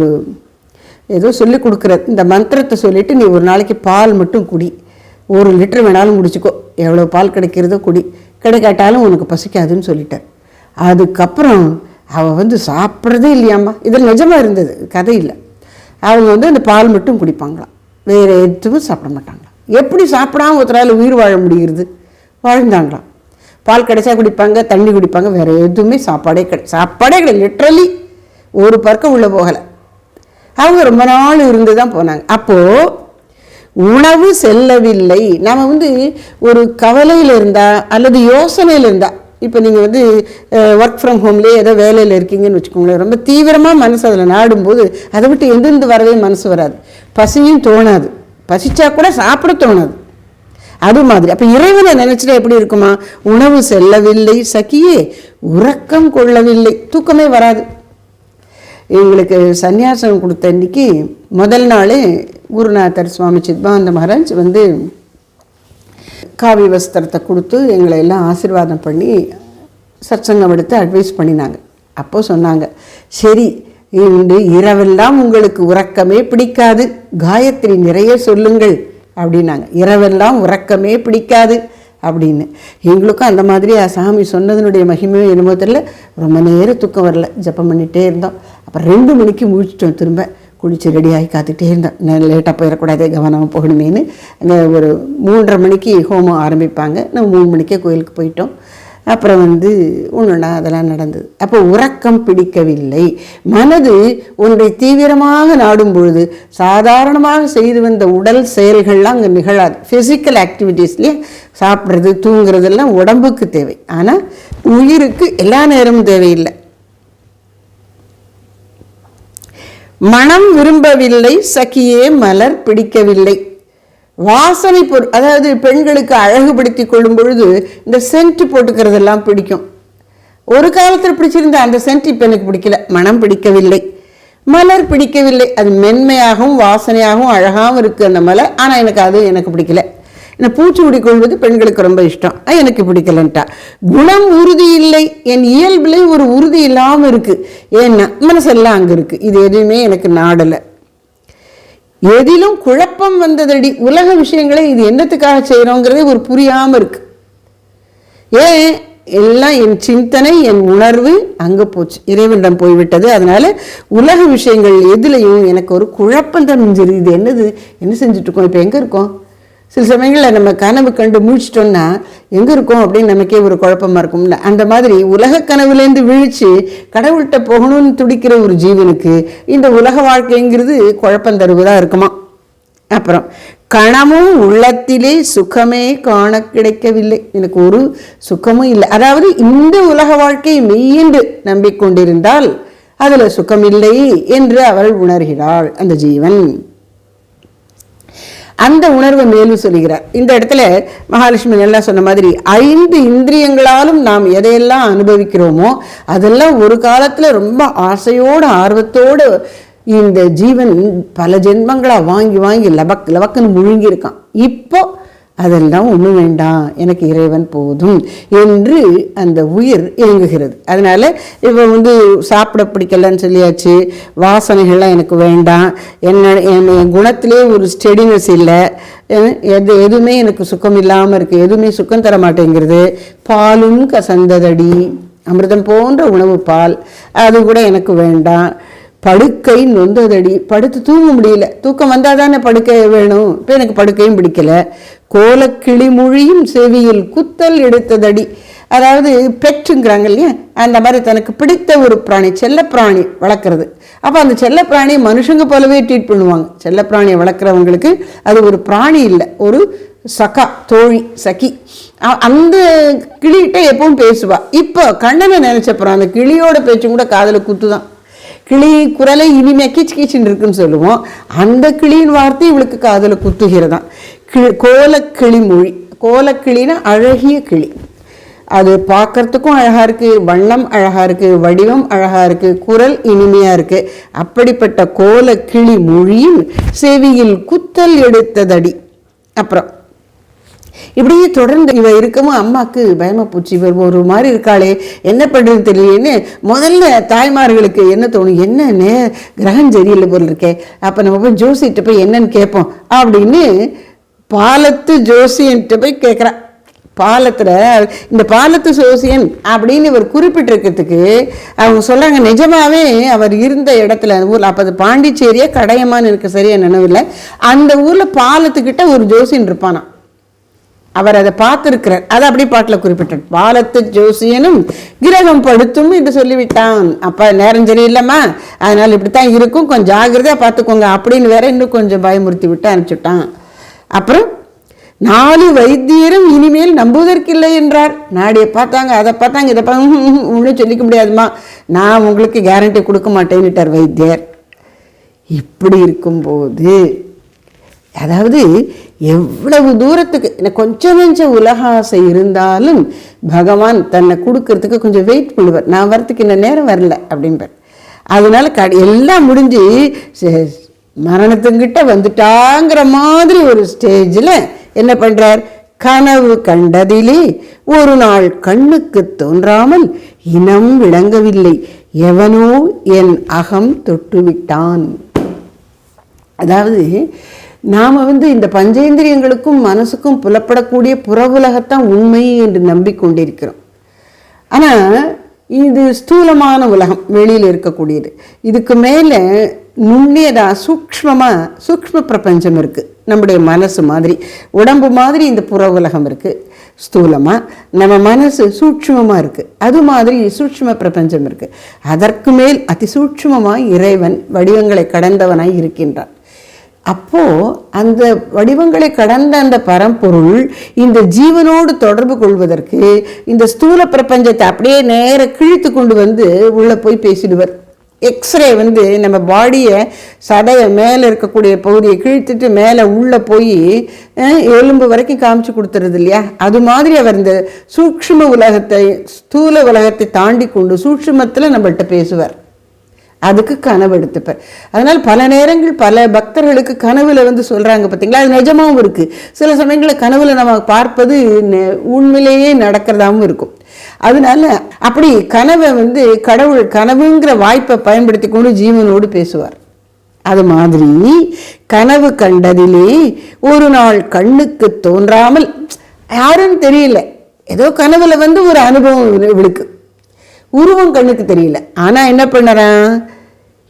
ஏதோ சொல்லி கொடுக்குறது, இந்த மந்திரத்தை சொல்லிவிட்டு நீ ஒரு நாளைக்கு பால் மட்டும் குடி, 1 லிட்டர் வேணாலும் முடிச்சுக்கோ, எவ்வளோ பால் கிடைக்கிறதோ குடி, கிடைக்காட்டாலும் உனக்கு பசிக்காதுன்னு சொல்லிட்டார். அதுக்கப்புறம் அவள் சாப்பிட்றதே இல்லையாம்மா. இதில் நிஜமாக இருந்தது, கதை இல்லை. அவங்க அந்த பால் மட்டும் குடிப்பாங்களாம், வேறு எதுவும் சாப்பிட மாட்டாங்களாம். எப்படி சாப்பிடாம ஒருத்தரால் உயிர் வாழ முடிகிறது? வாழ்ந்தாங்களாம். பால் கிடைச்சா குடிப்பாங்க, தண்ணி குடிப்பாங்க, வேறு எதுவுமே சாப்பாடே கிடையாது. லிட்ரலி ஒரு பர்க்கம் உள்ளே போகலை. அவங்க ரொம்ப நாள் இருந்து தான் போனாங்க. அப்போது உணவு செல்லவில்லை. நம்ம ஒரு கவலையில் இருந்தால் அல்லது யோசனையில் இருந்தால், இப்போ நீங்கள் ஒர்க் ஃப்ரம் ஹோம்லேயே ஏதோ வேலையில் இருக்கீங்கன்னு வச்சுக்கோங்களேன், ரொம்ப தீவிரமாக மனசு அதில் நாடும்போது அதை விட்டு எந்திருந்து வரவே மனசு வராது, பசியும் தோணாது, பசிச்சா கூட சாப்பிட தோணாது. அது மாதிரி அப்போ இறைவனை நினைச்சிட்டா எப்படி இருக்குமா, உணவு செல்லவில்லை சகியே உறக்கம் கொள்ளவில்லை, தூக்கமே வராது. எங்களுக்கு சன்னியாசம் கொடுத்த அன்றைக்கி முதல் நாள் குருநாதர் சுவாமி சித்பானந்த மகாராஜ் காவி வஸ்திரத்தை கொடுத்து எங்களை எல்லாம் ஆசீர்வாதம் பண்ணி சத்சங்கம் எடுத்து அட்வைஸ் பண்ணினாங்க. அப்போது சொன்னாங்க, சரி இன்று இரவெல்லாம் உங்களுக்கு உறக்கமே பிடிக்காது, காயத்ரி நிறைய சொல்லுங்கள் அப்படின்னாங்க. இரவெல்லாம் உறக்கமே பிடிக்காது அப்படின்னு. எங்களுக்கும் அந்த மாதிரி சாமி சொன்னதனுடைய மகிமையும் என்னமோ தெரியல, ரொம்ப நேரம் தூக்கம் வரல, ஜப்பம் பண்ணிகிட்டே இருந்தோம். அப்புறம் 2 மணிக்கு முழிச்சிட்டோம், திரும்ப குளிச்சு ரெடியாகி காத்துக்கிட்டே இருந்தோம். லேட்டாக போயிடக்கூடாது, கவனமாக போகணுமேனு. அங்கே ஒரு 3:30 மணிக்கு ஹோமம் ஆரம்பிப்பாங்க, நம்ம 3 மணிக்கே கோயிலுக்கு போயிட்டோம். அப்புறம் ஒன்றுனா அதெல்லாம் நடந்தது. அப்போ உறக்கம் பிடிக்கவில்லை. மனது ஒன்றை தீவிரமாக நாடும் பொழுது சாதாரணமாக செய்து வந்த உடல் செயல்கள்லாம் அங்கே நிகழாது. ஃபிசிக்கல் ஆக்டிவிட்டீஸ்லேயே சாப்பிட்றது தூங்குறதெல்லாம் உடம்புக்கு தேவை, ஆனால் உயிருக்கு எல்லா நேரமும் தேவையில்லை. மனம் விரும்பவில்லை சகியே மலர் பிடிக்கவில்லை. வாசனை பொருள், அதாவது பெண்களுக்கு அழகுபடுத்தி கொள்ளும் பொழுது இந்த சென்ட் போட்டுக்கிறதெல்லாம் பிடிக்கும். ஒரு காலத்தில் பிடிச்சிருந்த அந்த சென்ட் இப்போ எனக்கு பிடிக்கல, மனம் பிடிக்கவில்லை. மலர் பிடிக்கவில்லை, அது மென்மையாகவும் வாசனையாகவும் அழகாகவும் இருக்குது அந்த மலர், ஆனால் எனக்கு பிடிக்கல. இந்த பூச்சிமுடி கொள்வது பெண்களுக்கு ரொம்ப இஷ்டம், எனக்கு பிடிக்கலன்ட்டா. குணம் உறுதி இல்லை, என் இயல்புல ஒரு உறுதி இல்லாமல் இருக்குது, ஏன்னா மனசெல்லாம் அங்கே இருக்குது, இது எதுவுமே எனக்கு நாடலை. எதிலும் குழப்பம் வந்ததடி. உலக விஷயங்களை இது என்னத்துக்காக செய்கிறோங்கிறதே ஒரு புரியாமல் இருக்கு. ஏன் எல்லாம் என் சிந்தனை என் உணர்வு அங்கே போச்சு, இறைவனிடம் போய்விட்டது. அதனால உலக விஷயங்கள் எதுலையும் எனக்கு ஒரு குழப்பம் தான் மிஞ்சிரு. இது என்னது, என்ன செஞ்சுட்ருக்கோம், இப்போ எங்கே இருக்கோம்? சில சமயங்களில் நம்ம கனவு கண்டு முழிச்சிட்டோம்னா எங்கே இருக்கோம் அப்படின்னு நமக்கே ஒரு குழப்பமாக இருக்கும்ல. அந்த மாதிரி உலக கனவுலேருந்து விழித்து கடவுள்கிட்ட போகணும்னு துடிக்கிற ஒரு ஜீவனுக்கு இந்த உலக வாழ்க்கைங்கிறது குழப்பம் தருவதாக இருக்குமா. அப்புறம் கணமும் உள்ளத்திலே சுகமே காண கிடைக்கவில்லை, எனக்கு ஒரு சுகமும் இல்லை. அதாவது இந்த உலக வாழ்க்கையை மெய்யென்று நம்பிக்கொண்டிருந்தால் அதில் சுகமில்லை என்று அவள் உணர்கிறாள். அந்த ஜீவன் அந்த உணர்வை மேலும் சொல்லுகிறார். இந்த இடத்துல மகாலட்சுமி நல்லா சொன்ன மாதிரி 5 இந்திரியங்களாலும் நாம் எதையெல்லாம் அனுபவிக்கிறோமோ அதெல்லாம் ஒரு காலத்தில் ரொம்ப ஆசையோடு ஆர்வத்தோடு இந்த ஜீவன் பல ஜென்மங்களாக வாங்கி வாங்கி லபக்குன்னு முழுங்கி இருக்கான். இப்போ அதெல்லாம் ஒன்றும் வேண்டாம், எனக்கு இறைவன் போதும் என்று அந்த உயிர் இயங்குகிறது. அதனால் இப்போ சாப்பிட பிடிக்கலன்னு சொல்லியாச்சு, வாசனைகள்லாம் எனக்கு வேண்டாம், என் குணத்திலே ஒரு ஸ்டெடினஸ் இல்லை, எதுவுமே எனக்கு சுகம் இல்லாமல் இருக்குது, எதுவுமே சுகம் தர மாட்டேங்கிறது, பாலும் கசந்ததடி, அமிர்தம் போன்ற உணவு பால் அது கூட எனக்கு வேண்டாம், படுக்கை நொந்ததடி, படுத்து தூங்க முடியல, தூக்கம் வந்தால் தானே படுக்கை வேணும், இப்போ எனக்கு படுக்கையும் பிடிக்கல, கோலக்கிளி மொழியும் செவியில் குத்தல் எடுத்ததடி, அதாவது பெற்றுங்கிறாங்க இல்லையா, அந்த மாதிரி தனக்கு பிடித்த ஒரு பிராணி, செல்லப்பிராணி வளர்க்குறது. அப்போ அந்த செல்லப்பிராணியை மனுஷங்க போலவே ட்ரீட் பண்ணுவாங்க. செல்லப்பிராணியை வளர்க்குறவங்களுக்கு அது ஒரு பிராணி இல்லை, ஒரு சகா, தோழி, சகி. அந்த கிளிகிட்ட எப்பவும் பேசுவா. இப்போ கண்ணனை நினைச்சப்புறம் அந்த கிளியோட பேச்சும் கூட காதில் குத்துதான். கிளி குரலை இனிமே கீச்சு கீச்சுன்னு இருக்குன்னு சொல்லுவோம், அந்த கிளியின் வார்த்தை இவளுக்கு காதில் குத்துகிறதான். கோலக்கிளி மொழி, கோலக்கிளின்னா அழகிய கிளி, அது பார்க்கறதுக்கும் அழகாக இருக்குது, வண்ணம் அழகாக இருக்குது, வடிவம் அழகாக இருக்குது, குரல் இனிமையாக இருக்குது. அப்படிப்பட்ட கோலக்கிளி மொழியில் செவியில் குத்தல் எடுத்ததடி. அப்புறம் இப்படியே தொடர்ந்து இவ இருக்கவும் அம்மாவுக்கு பயமா போச்சு, இவர் ஒரு மாதிரி இருக்காளே, என்ன பண்ணுறது தெரியலன்னு முதல்ல தாய்மார்களுக்கு என்ன தோணும், என்ன கிரகம் சரியில்லை போல் இருக்கே, அப்போ நம்ம போய் ஜோசிகிட்ட போய் என்னன்னு கேட்போம் அப்படின்னு பாலத்து ஜோசியன்ட்டு போய் கேட்குறா. பாலத்தில் இந்த பாலத்து ஜோசியன் அப்படின்னு இவர் குறிப்பிட்டிருக்கிறதுக்கு அவங்க சொல்கிறாங்க, நிஜமாவே அவர் இருந்த இடத்துல அந்த ஊரில், அப்போ அது பாண்டிச்சேரியா கடையமான்னு எனக்கு சரியாக நினைவில்லை, அந்த ஊரில் பாலத்துக்கிட்ட ஒரு ஜோசியன் இருப்பானா, அவர் அதை பார்த்துருக்கிறார். அதை அப்படி பாட்டில் குறிப்பிட்டார், பாலத்து ஜோசியனும் கிரகம் படுத்தும் என்று சொல்லிவிட்டான். அப்போ நேரம் சரியில்லைம்மா, அதனால் இப்படித்தான் இருக்கும், கொஞ்சம் ஜாகிரதையாக பார்த்துக்கோங்க அப்படின்னு வேற இன்னும் கொஞ்சம் பயமுறுத்தி விட்டு அனுப்பிச்சுட்டான். அப்புறம் 4 வைத்தியரும் இனிமேல் நம்புவதற்கில்லை என்றார். நாடியை பார்த்தாங்க, அதை பார்த்தாங்க, இதை பார்த்தாங்க, ஒன்றும் சொல்லிக்க முடியாதுமா, நான் உங்களுக்கு கேரண்டி கொடுக்க மாட்டேன்னுட்டார் வைத்தியர். இப்படி இருக்கும்போது, அதாவது எவ்வளவு தூரத்துக்கு கொஞ்சம் உலக ஆசை இருந்தாலும் பகவான் தன்னை கொடுக்கறதுக்கு கொஞ்சம் வெயிட் பண்ணுவார், நான் வரத்துக்கு இன்னும் நேரம் வரல அப்படின்பார். அதனால எல்லாம் முடிஞ்சு மரணத்துக்கிட்ட வந்துட்டாங்கிற மாதிரி ஒரு ஸ்டேஜில் என்ன பண்றார், கனவு கண்டதிலே ஒரு நாள் கண்ணுக்கு தோன்றாமல் இனம் விளங்கவில்லை, எவனோ என் அகம் தொட்டுவிட்டான். அதாவது நாம் இந்த பஞ்சேந்திரியங்களுக்கும் மனசுக்கும் புலப்படக்கூடிய புற உலகத்தான் உண்மை என்று நம்பிக்கொண்டிருக்கிறோம். ஆனால் இது ஸ்தூலமான உலகம், வெளியில் இருக்கக்கூடியது. இதுக்கு மேலே நுண்ணியதாக சூக்ஷ்ம பிரபஞ்சம் இருக்குது. நம்முடைய மனசு மாதிரி, உடம்பு மாதிரி இந்த புற உலகம் இருக்குது ஸ்தூலமாக, நம்ம மனசு சூட்சுமமாக இருக்குது, அது மாதிரி சூட்சும பிரபஞ்சம் இருக்குது. அதற்கு மேல் அதிசூட்சுமமாய் இறைவன் வடிவங்களை கடந்தவனாய் இருக்கின்றான். அப்போது அந்த வடிவங்களை கடந்த அந்த பரம்பொருள் இந்த ஜீவனோடு தொடர்பு கொள்வதற்கு இந்த ஸ்தூல பிரபஞ்சத்தை அப்படியே நேர கிழித்து கொண்டு உள்ளே போய் பேசிடுவர். எக்ஸ்ரே நம்ம பாடியை சடையை மேலே இருக்கக்கூடிய பகுதியை கிழித்துட்டு மேலே உள்ளே போய் எலும்பு வரைக்கும் காமிச்சு கொடுத்துறது இல்லையா, அது மாதிரி அவர் இந்த சூக்ஷ்ம உலகத்தை ஸ்தூல உலகத்தை தாண்டி கொண்டு சூக்ஷ்மத்தில் நம்மள்கிட்ட பேசுவார். அதுக்கு கனவு எடுத்துப்பார். அதனால் பல நேரங்கள் பல பக்தர்களுக்கு கனவுல சொல்கிறாங்க பார்த்தீங்களா, அது நிஜமாகவும் இருக்குது. சில சமயங்களில் கனவுல நம்ம பார்ப்பது உண்மையிலேயே நடக்கிறதாகவும் இருக்கும். அதனால அப்படி கனவை கடவுள் கனவுங்கிற வாய்ப்பை பயன்படுத்தி கொண்டு ஜீவனோடு பேசுவார். அது மாதிரி கனவு கண்டதிலே ஒரு நாள் கண்ணுக்கு தோன்றாமல், யாருன்னு தெரியல, ஏதோ கனவுல ஒரு அனுபவம் இவளுக்கு, உருவம் கண்ணுக்கு தெரியல. ஆனா என்ன பண்ணறான்,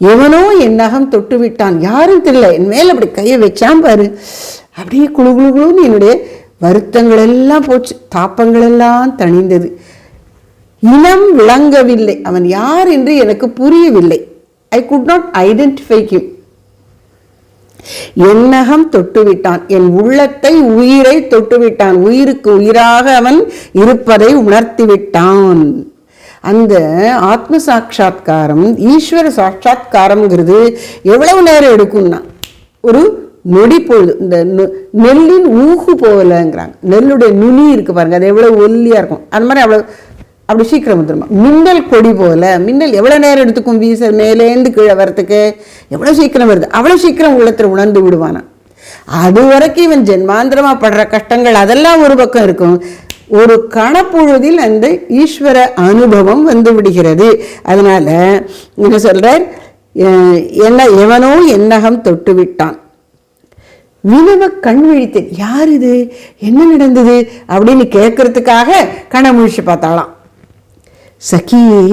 எவனோ என் நகம் தொட்டு விட்டான், யாரும் தெரியல, என் மேல அப்படி கையை வச்சான் பாரு, அப்படியே குழு குழுன்னு என்னுடைய வருத்தங்கள் எல்லாம் போச்சு, தாப்பங்கள் எல்லாம் தணிந்தது, இனம் விளங்கவில்லை, அவன் யார் என்று எனக்கு புரியவில்லை. I could not identify him. என் நகம் தொட்டு விட்டான், என் உள்ளத்தை உயிரை தொட்டு விட்டான், உயிருக்கு உயிராக அவன் இருப்பதை உணர்த்தி விட்டான். அந்த ஆத்ம சாட்சா்காரம், ஈஸ்வர சாட்சா்காரம்ங்கிறது எவ்வளவு நேரம் எடுக்கும்னா ஒரு நொடி பொழுது. இந்த நெல்லின் ஊகு போகலங்கிறாங்க, நெல்லுடைய நுனி இருக்கு பாருங்க, அது எவ்வளவு ஒல்லியா இருக்கும், அது மாதிரி அப்படி சீக்கிரம் வந்துருமா. மின்னல் கொடி போல, மின்னல் எவ்வளவு நேரம் எடுத்துக்கும் வீச மேலேந்து கீழே வரத்துக்கு, எவ்வளவு சீக்கிரம் வருது, அவ்வளவு சீக்கிரம் உள்ளத்தில் உணர்ந்து விடுவானா. அது வரைக்கும் இவன் ஜென்மாந்திரமா படுற கஷ்டங்கள் அதெல்லாம் ஒரு பக்கம் இருக்கும். ஒரு கணப்பொழுதில் அந்த ஈஸ்வர அனுபவம் வந்து விடுகிறது. அதனால என்ன சொல்றார், என்ன எவனோ என்னகம் தொட்டு விட்டான், வினவ கண் விழித்து யார் இது, என்ன நடந்தது அப்படின்னு கேட்கறதுக்காக கண்ணை முழிச்சு பார்த்தாளாம். சகியே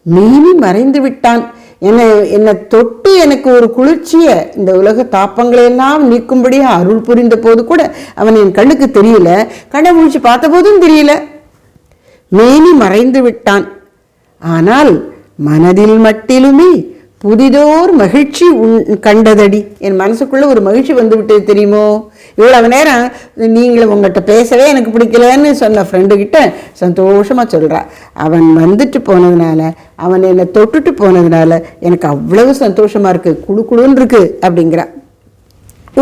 மீனி மறைந்து விட்டான், என்னை தொட்டு எனக்கு ஒரு குளிர்ச்சியை, இந்த உலக தாப்பங்களையெல்லாம் நீக்கும்படியா அருள் புரிந்த போது கூட அவன் என் கண்ணுக்கு தெரியல, கண்ணை முழிச்சு பார்த்த போதும் தெரியல, மேனி மறைந்து விட்டான். ஆனால் மனதில் மட்டிலுமே புதிதோர் மகிழ்ச்சி கண்டதடி, என் மனசுக்குள்ள ஒரு மகிழ்ச்சி வந்து விட்டது தெரியுமோ. இவ்வளவு நேரம் நீங்களும் உங்கள்கிட்ட பேசவே எனக்கு பிடிக்கலன்னு சொன்ன ஃப்ரெண்டுக்கிட்ட சந்தோஷமாக சொல்கிறா, அவன் வந்துட்டு போனதுனால, அவன் என்னை தொட்டுட்டு போனதுனால எனக்கு அவ்வளவு சந்தோஷமாக இருக்குது, குழுன்னு இருக்கு அப்படிங்கிறா.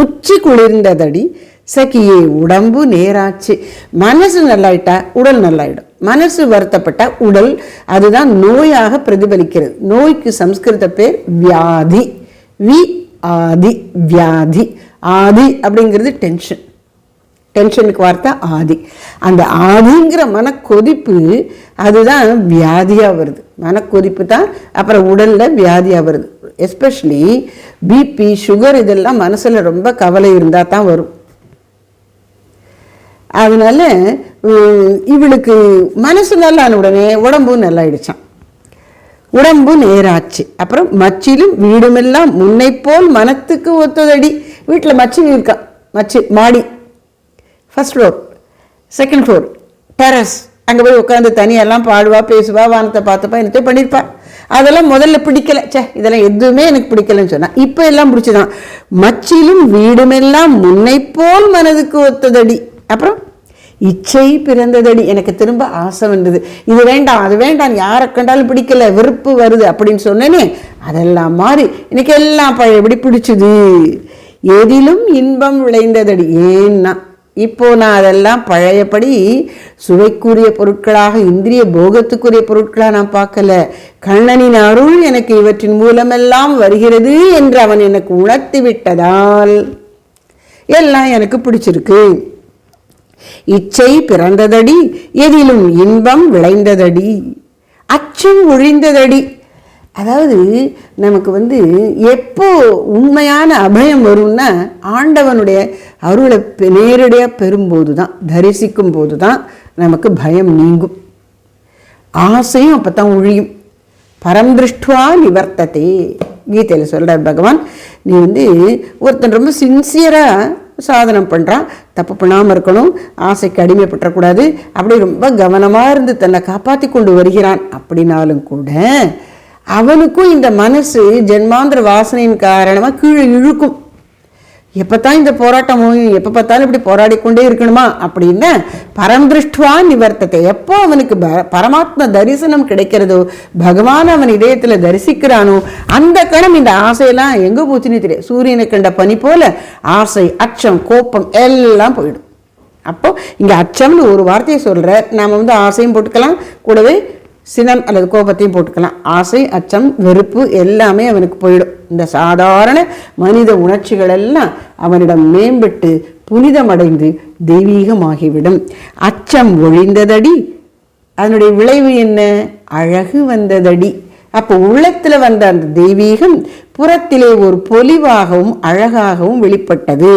உச்சி குளிர்ந்ததடி சகியே உடம்பு நேராச்சு. மனசு நல்லாயிட்டா உடல் நல்லாயிடும், மனசு வருத்தப்பட்டா உடல் அதுதான் நோயாக பிரதிபலிக்கிறது. நோய்க்கு சம்ஸ்கிருத பேர் வியாதி, வி ஆதி வியாதி. ஆதி அப்படிங்கிறது டென்ஷன், டென்ஷனுக்கு வார்த்தை ஆதி. அந்த ஆதிங்கிற மனக்கொதிப்பு அதுதான் வியாதியாக வருது, மனக்கொதிப்பு தான் அப்புறம் உடலில் வியாதியாக வருது. எஸ்பெஷலி பிபி சுகர் இதெல்லாம் மனசில் ரொம்ப கவலை இருந்தால் தான் வரும். அதனால இவளுக்கு மனசு நல்லான உடனே உடம்பு நல்லாயிடுச்சான், உடம்பு நேராச்சு. அப்புறம் மச்சிலும் வீடுமெல்லாம் முன்னை போல் மனத்துக்கு ஒத்ததடி. வீட்டில் மச்சி இருக்கா, மச்சி மாடி, first floor, second floor, terrace, அங்கே போய் உட்காந்து தனியெல்லாம் பாடுவா, பேசுவா, வானத்தை பார்த்துப்பா, என்னத்தையும் பண்ணியிருப்பா. அதெல்லாம் முதல்ல பிடிக்கல, இதெல்லாம் எதுவுமே எனக்கு பிடிக்கலன்னு சொன்னா. இப்போ எல்லாம் பிடிச்சிதான். மச்சிலும் வீடுமெல்லாம் முன்னை போல் மனதுக்கு ஒத்ததடி. அப்புறம் இச்சை பிறந்ததடி, எனக்கு திரும்ப ஆசை வந்தது, இது வேண்டாம் அது வேண்டாம், யாரை கண்டாலும் பிடிக்கல, வெறுப்பு வருது அப்படின்னு சொன்னேனே, அதெல்லாம் மாறி எனக்கு எல்லாம் பழையபடி பிடிச்சது. எதிலும் இன்பம் விளைந்ததடி. ஏன்னா இப்போ நான் அதெல்லாம் பழையபடி சுவைக்குரிய பொருட்களாக, இந்திரிய போகத்துக்குரிய பொருட்களாக நான் பார்க்கல. கண்ணனின் அருள் எனக்கு இவற்றின் மூலமெல்லாம் வருகிறது என்று அவன் எனக்கு உணர்த்தி விட்டதால் எல்லாம் எனக்கு பிடிச்சிருக்கு. இச்சை பிறந்ததடி, எதிலும் இன்பம் விளைந்ததடி, அச்சம் ஒழிந்ததடி. அதாவது நமக்கு எப்போ உண்மையான அபயம் வரும்னா ஆண்டவனுடைய அருளை நேரடியாக பெறும்போது தான், தரிசிக்கும் போது தான் நமக்கு பயம் நீங்கும், ஆசையும் அப்போ தான் ஒழியும். பரம் திருஷ்டுவா நிவர்த்ததே கீதையில் சொல்கிறார் பகவான். நீ ஒருத்தன் ரொம்ப சின்சியராக சாதனம் பண்ணுறான், தப்பு பண்ணாமல் இருக்கணும், ஆசைக்கு அடிமைப்பட்டக்கூடாது, அப்படி ரொம்ப கவனமாக இருந்து தன்னை காப்பாற்றி கொண்டு வருகிறான். அப்படின்னாலும் கூட அவனுக்கும் இந்த மனசு ஜென்மாந்திர வாசனையின் காரணமாக கீழே இழுக்கும். எப்போத்தான் இந்த போராட்டமும், எப்போ பார்த்தாலும் இப்படி போராடி கொண்டே இருக்கணுமா அப்படின்னா பரம் திருஷ்டுவா நிவர்த்தத்தை, எப்போ அவனுக்கு பரமாத்ம தரிசனம் கிடைக்கிறதோ, பகவான் அவன் இதயத்தில் தரிசிக்கிறானோ, அந்த கணம் இந்த ஆசையெல்லாம் எங்கே போச்சுன்னு தெரியும். சூரியனை கண்ட பனி போல ஆசை, அச்சம், கோபம் எல்லாம் போயிடும். அப்போ இங்கே அச்சம்னு ஒரு வார்த்தையை சொல்கிற, நாம் ஆசையும் போட்டுக்கலாம், கூடவே சினம் அல்லது கோபத்தையும் போட்டுக்கலாம். ஆசை, அச்சம், வெறுப்பு எல்லாமே அவனுக்கு போயிடும். இந்த சாதாரண மனித உணர்ச்சிகள் எல்லாம் அவனிடம் மேம்பட்டு புனிதமடைந்து தெய்வீகமாகிவிடும். அச்சம் ஒழிந்ததடி, அதனுடைய விளைவு என்ன? அழகு வந்ததடி. அப்போ உள்ளத்தில் வந்த அந்த தெய்வீகம் புறத்திலே ஒரு பொலிவாகவும் அழகாகவும் வெளிப்பட்டது.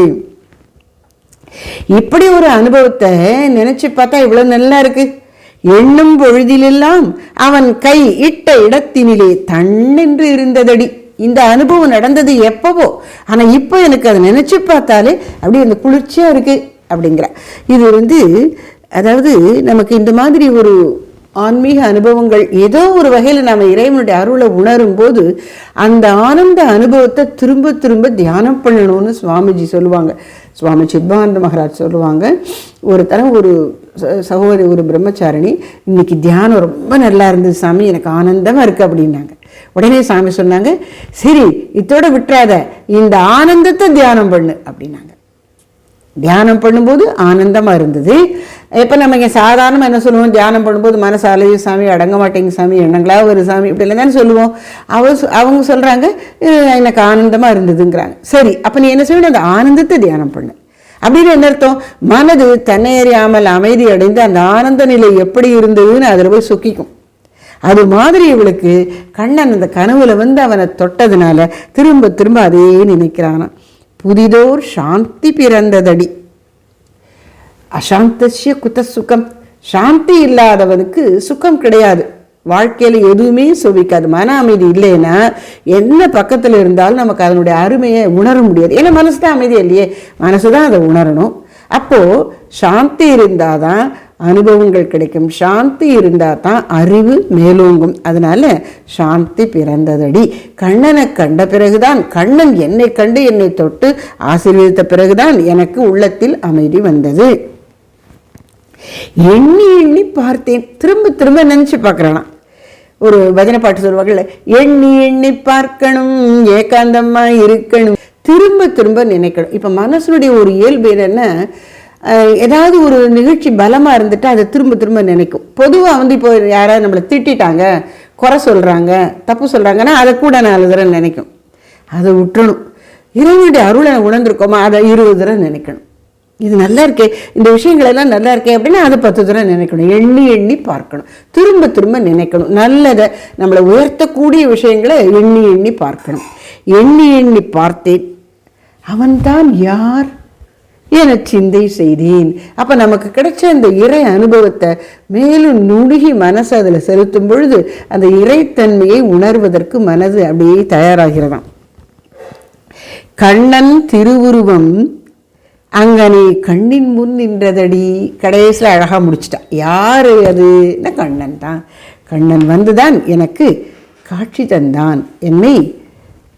இப்படி ஒரு அனுபவத்தை நினைச்சு பார்த்தா இவ்வளவு நல்லா இருக்கு. எண்ணும் பொழுதிலெல்லாம் அவன் கை இட்ட இடத்தினிலே தன்னென்று இருந்ததடி. இந்த அனுபவம் நடந்தது எப்பவோ, ஆனா இப்போ எனக்கு அதை நினைச்சு பார்த்தாலே அப்படி அந்த குளிர்ச்சியா இருக்கு அப்படிங்கிற. இது அதாவது நமக்கு இந்த மாதிரி ஒரு ஆன்மீக அனுபவங்கள் ஏதோ ஒரு வகையில் நாம் இறைவனுடைய அருளை உணரும் போது அந்த ஆனந்த அனுபவத்தை திரும்ப திரும்ப தியானம் பண்ணணும்னு சுவாமிஜி சொல்லுவாங்க. சுவாமி சித்பானந்த மகாராஜ் சொல்லுவாங்க, ஒரு தரம் ஒரு சகோதரி, ஒரு பிரம்மச்சாரிணி, இன்னைக்கு தியானம் ரொம்ப நல்லா இருந்தது சாமி, எனக்கு ஆனந்தமாக இருக்குது அப்படின்னாங்க. உடனே சாமி சொன்னாங்க, சரி இதோட விட்டுறாத, இந்த ஆனந்தத்தை தியானம் பண்ணு அப்படின்னாங்க. தியானம் பண்ணும்போது ஆனந்தமாக இருந்தது. இப்போ நம்ம இங்கே சாதாரணமாக என்ன சொல்லுவோம், தியானம் பண்ணும்போது மனசு அலையும் சாமி, அடங்க மாட்டேங்க சாமி, எண்ணங்களா ஒரு சாமி, இப்படிலாம் தானே சொல்லுவோம். அவங்க சொல்கிறாங்க எனக்கு ஆனந்தமாக இருந்ததுங்கிறாங்க. சரி, அப்போ நீ என்ன செய்யணும், அந்த ஆனந்தத்தை தியானம் பண்ணு. அப்படின்னு என்ன அர்த்தம், மனது தன்னை அறியாமல் அமைதி அடைந்து அந்த ஆனந்த நிலை எப்படி இருந்ததுன்னு அதில் போய் சொக்கிக்கும். அது மாதிரி இவளுக்கு கண்ணன் அந்த கனவுல வந்து அவனை தொட்டதுனால திரும்ப திரும்ப அதே நினைக்கிறானா. புதிதோர் சாந்தி பிறந்ததடி, அசாந்தசிய குத சுகம். சாந்தி இல்லாதவனுக்கு சுகம் கிடையாது, வாழ்க்கையில் எதுவுமே சுவிக்காது. மன அமைதி இல்லைன்னா என்ன பக்கத்தில் இருந்தாலும் நமக்கு அதனுடைய அருமையை உணர முடியாது. ஏன்னா மனசு தான் அமைதி இல்லையே, மனசு தான் அதை உணரணும். அப்போது சாந்தி இருந்தால் தான் அனுபவங்கள் கிடைக்கும், சாந்தி இருந்தால் தான் அறிவு மேலோங்கும். அதனால சாந்தி பிறந்ததடி. கண்ணனை கண்ட பிறகுதான், கண்ணன் என்னை கண்டு என்னை தொட்டு ஆசீர்வதித்த பிறகுதான் எனக்கு உள்ளத்தில் அமைதி வந்தது. எண்ணி எண்ணி பார்த்தேன், திரும்ப திரும்ப நினைச்சு பார்க்கறானா. ஒரு பஜனை பாட்டு சொல்லுவாங்கல்ல, எண்ணி எண்ணி பார்க்கணும், ஏகாந்தமா இருக்கணும், திரும்ப திரும்ப நினைக்கணும். இப்போ மனசனுடைய ஒரு இயல்பு என்னன்னா, ஏதாவது ஒரு நிகழ்ச்சி பலமாக இருந்துட்டு அதை திரும்ப திரும்ப நினைக்கும். பொதுவாக வந்து இப்போ யாராவது நம்மளை திட்டாங்க, குறை சொல்கிறாங்க, தப்பு சொல்கிறாங்கன்னா அதை கூட 4 தடவை நினைக்கும். அதை விட்டுறணும். இறைவனுடைய அருளை உணர்ந்திருக்கோமா, அதை 20 தடவை நினைக்கணும். இது நல்லா இருக்கே, இந்த விஷயங்கள் எல்லாம் நல்லா இருக்கே அப்படின்னா அதை 10 தடவை நினைக்கணும். எண்ணி எண்ணி பார்க்கணும், திரும்ப திரும்ப நினைக்கணும். நல்லதை நம்மளை உயர்த்தக்கூடிய விஷயங்களை எண்ணி எண்ணி பார்க்கணும். எண்ணி எண்ணி பார்த்தேன், அவன்தான் யார் என சிந்தை செய்தேன். அப்போ நமக்கு கிடைச்ச அந்த இறை அனுபவத்தை மேலும் நுணுகி மனசு அதில் செலுத்தும் பொழுது அந்த இறைத்தன்மையை உணர்வதற்கு மனது அப்படியே தயாராகிறதாம். கண்ணன் திருவுருவம் அங்கனே கண்ணின் முன் நின்றதடி. கடைசியில் அழகாக முடிச்சிட்டா. யார் அதுன்னா கண்ணன் தான். கண்ணன் வந்துதான் எனக்கு காட்சி தந்தான், என்னை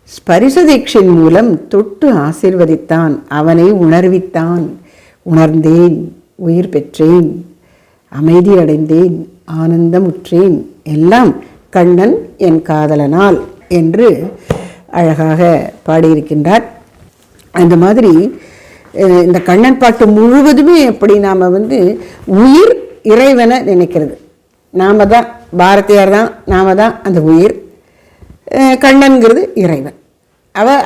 ஸ்பரிசதீட்சின் மூலம் தொட்டு ஆசீர்வதித்தான், அவனை உணர்வித்தான். உணர்ந்தேன், உயிர் பெற்றேன், அமைதி அடைந்தேன், ஆனந்தமுற்றேன், எல்லாம் கண்ணன் என் காதலனால் என்று அழகாக பாடியிருக்கின்றார். அந்த மாதிரி இந்த கண்ணன் பாட்டு முழுவதுமே எப்படி நாம் வந்து உயிர் இறைவனை நினைக்கிறது. நாம் தான், பாரதியார் தான், நாம் தான் அந்த உயிர். கண்ணன்கிறது இறைவன்.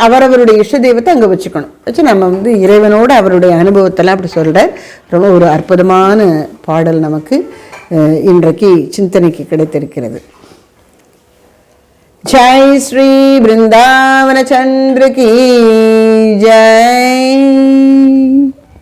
அவரவருடைய இஷ்ட தெய்வத்தை அங்கே வச்சுக்கணும். வச்சு நம்ம வந்து இறைவனோடு அவருடைய அனுபவத்தெல்லாம் அப்படி சொல்கிற ரொம்ப ஒரு அற்புதமான பாடல் நமக்கு இன்றைக்கு சிந்தனைக்கு கிடைத்திருக்கிறது. ஜெய் ஸ்ரீ பிருந்தாவன சந்திர கி ஜெய்.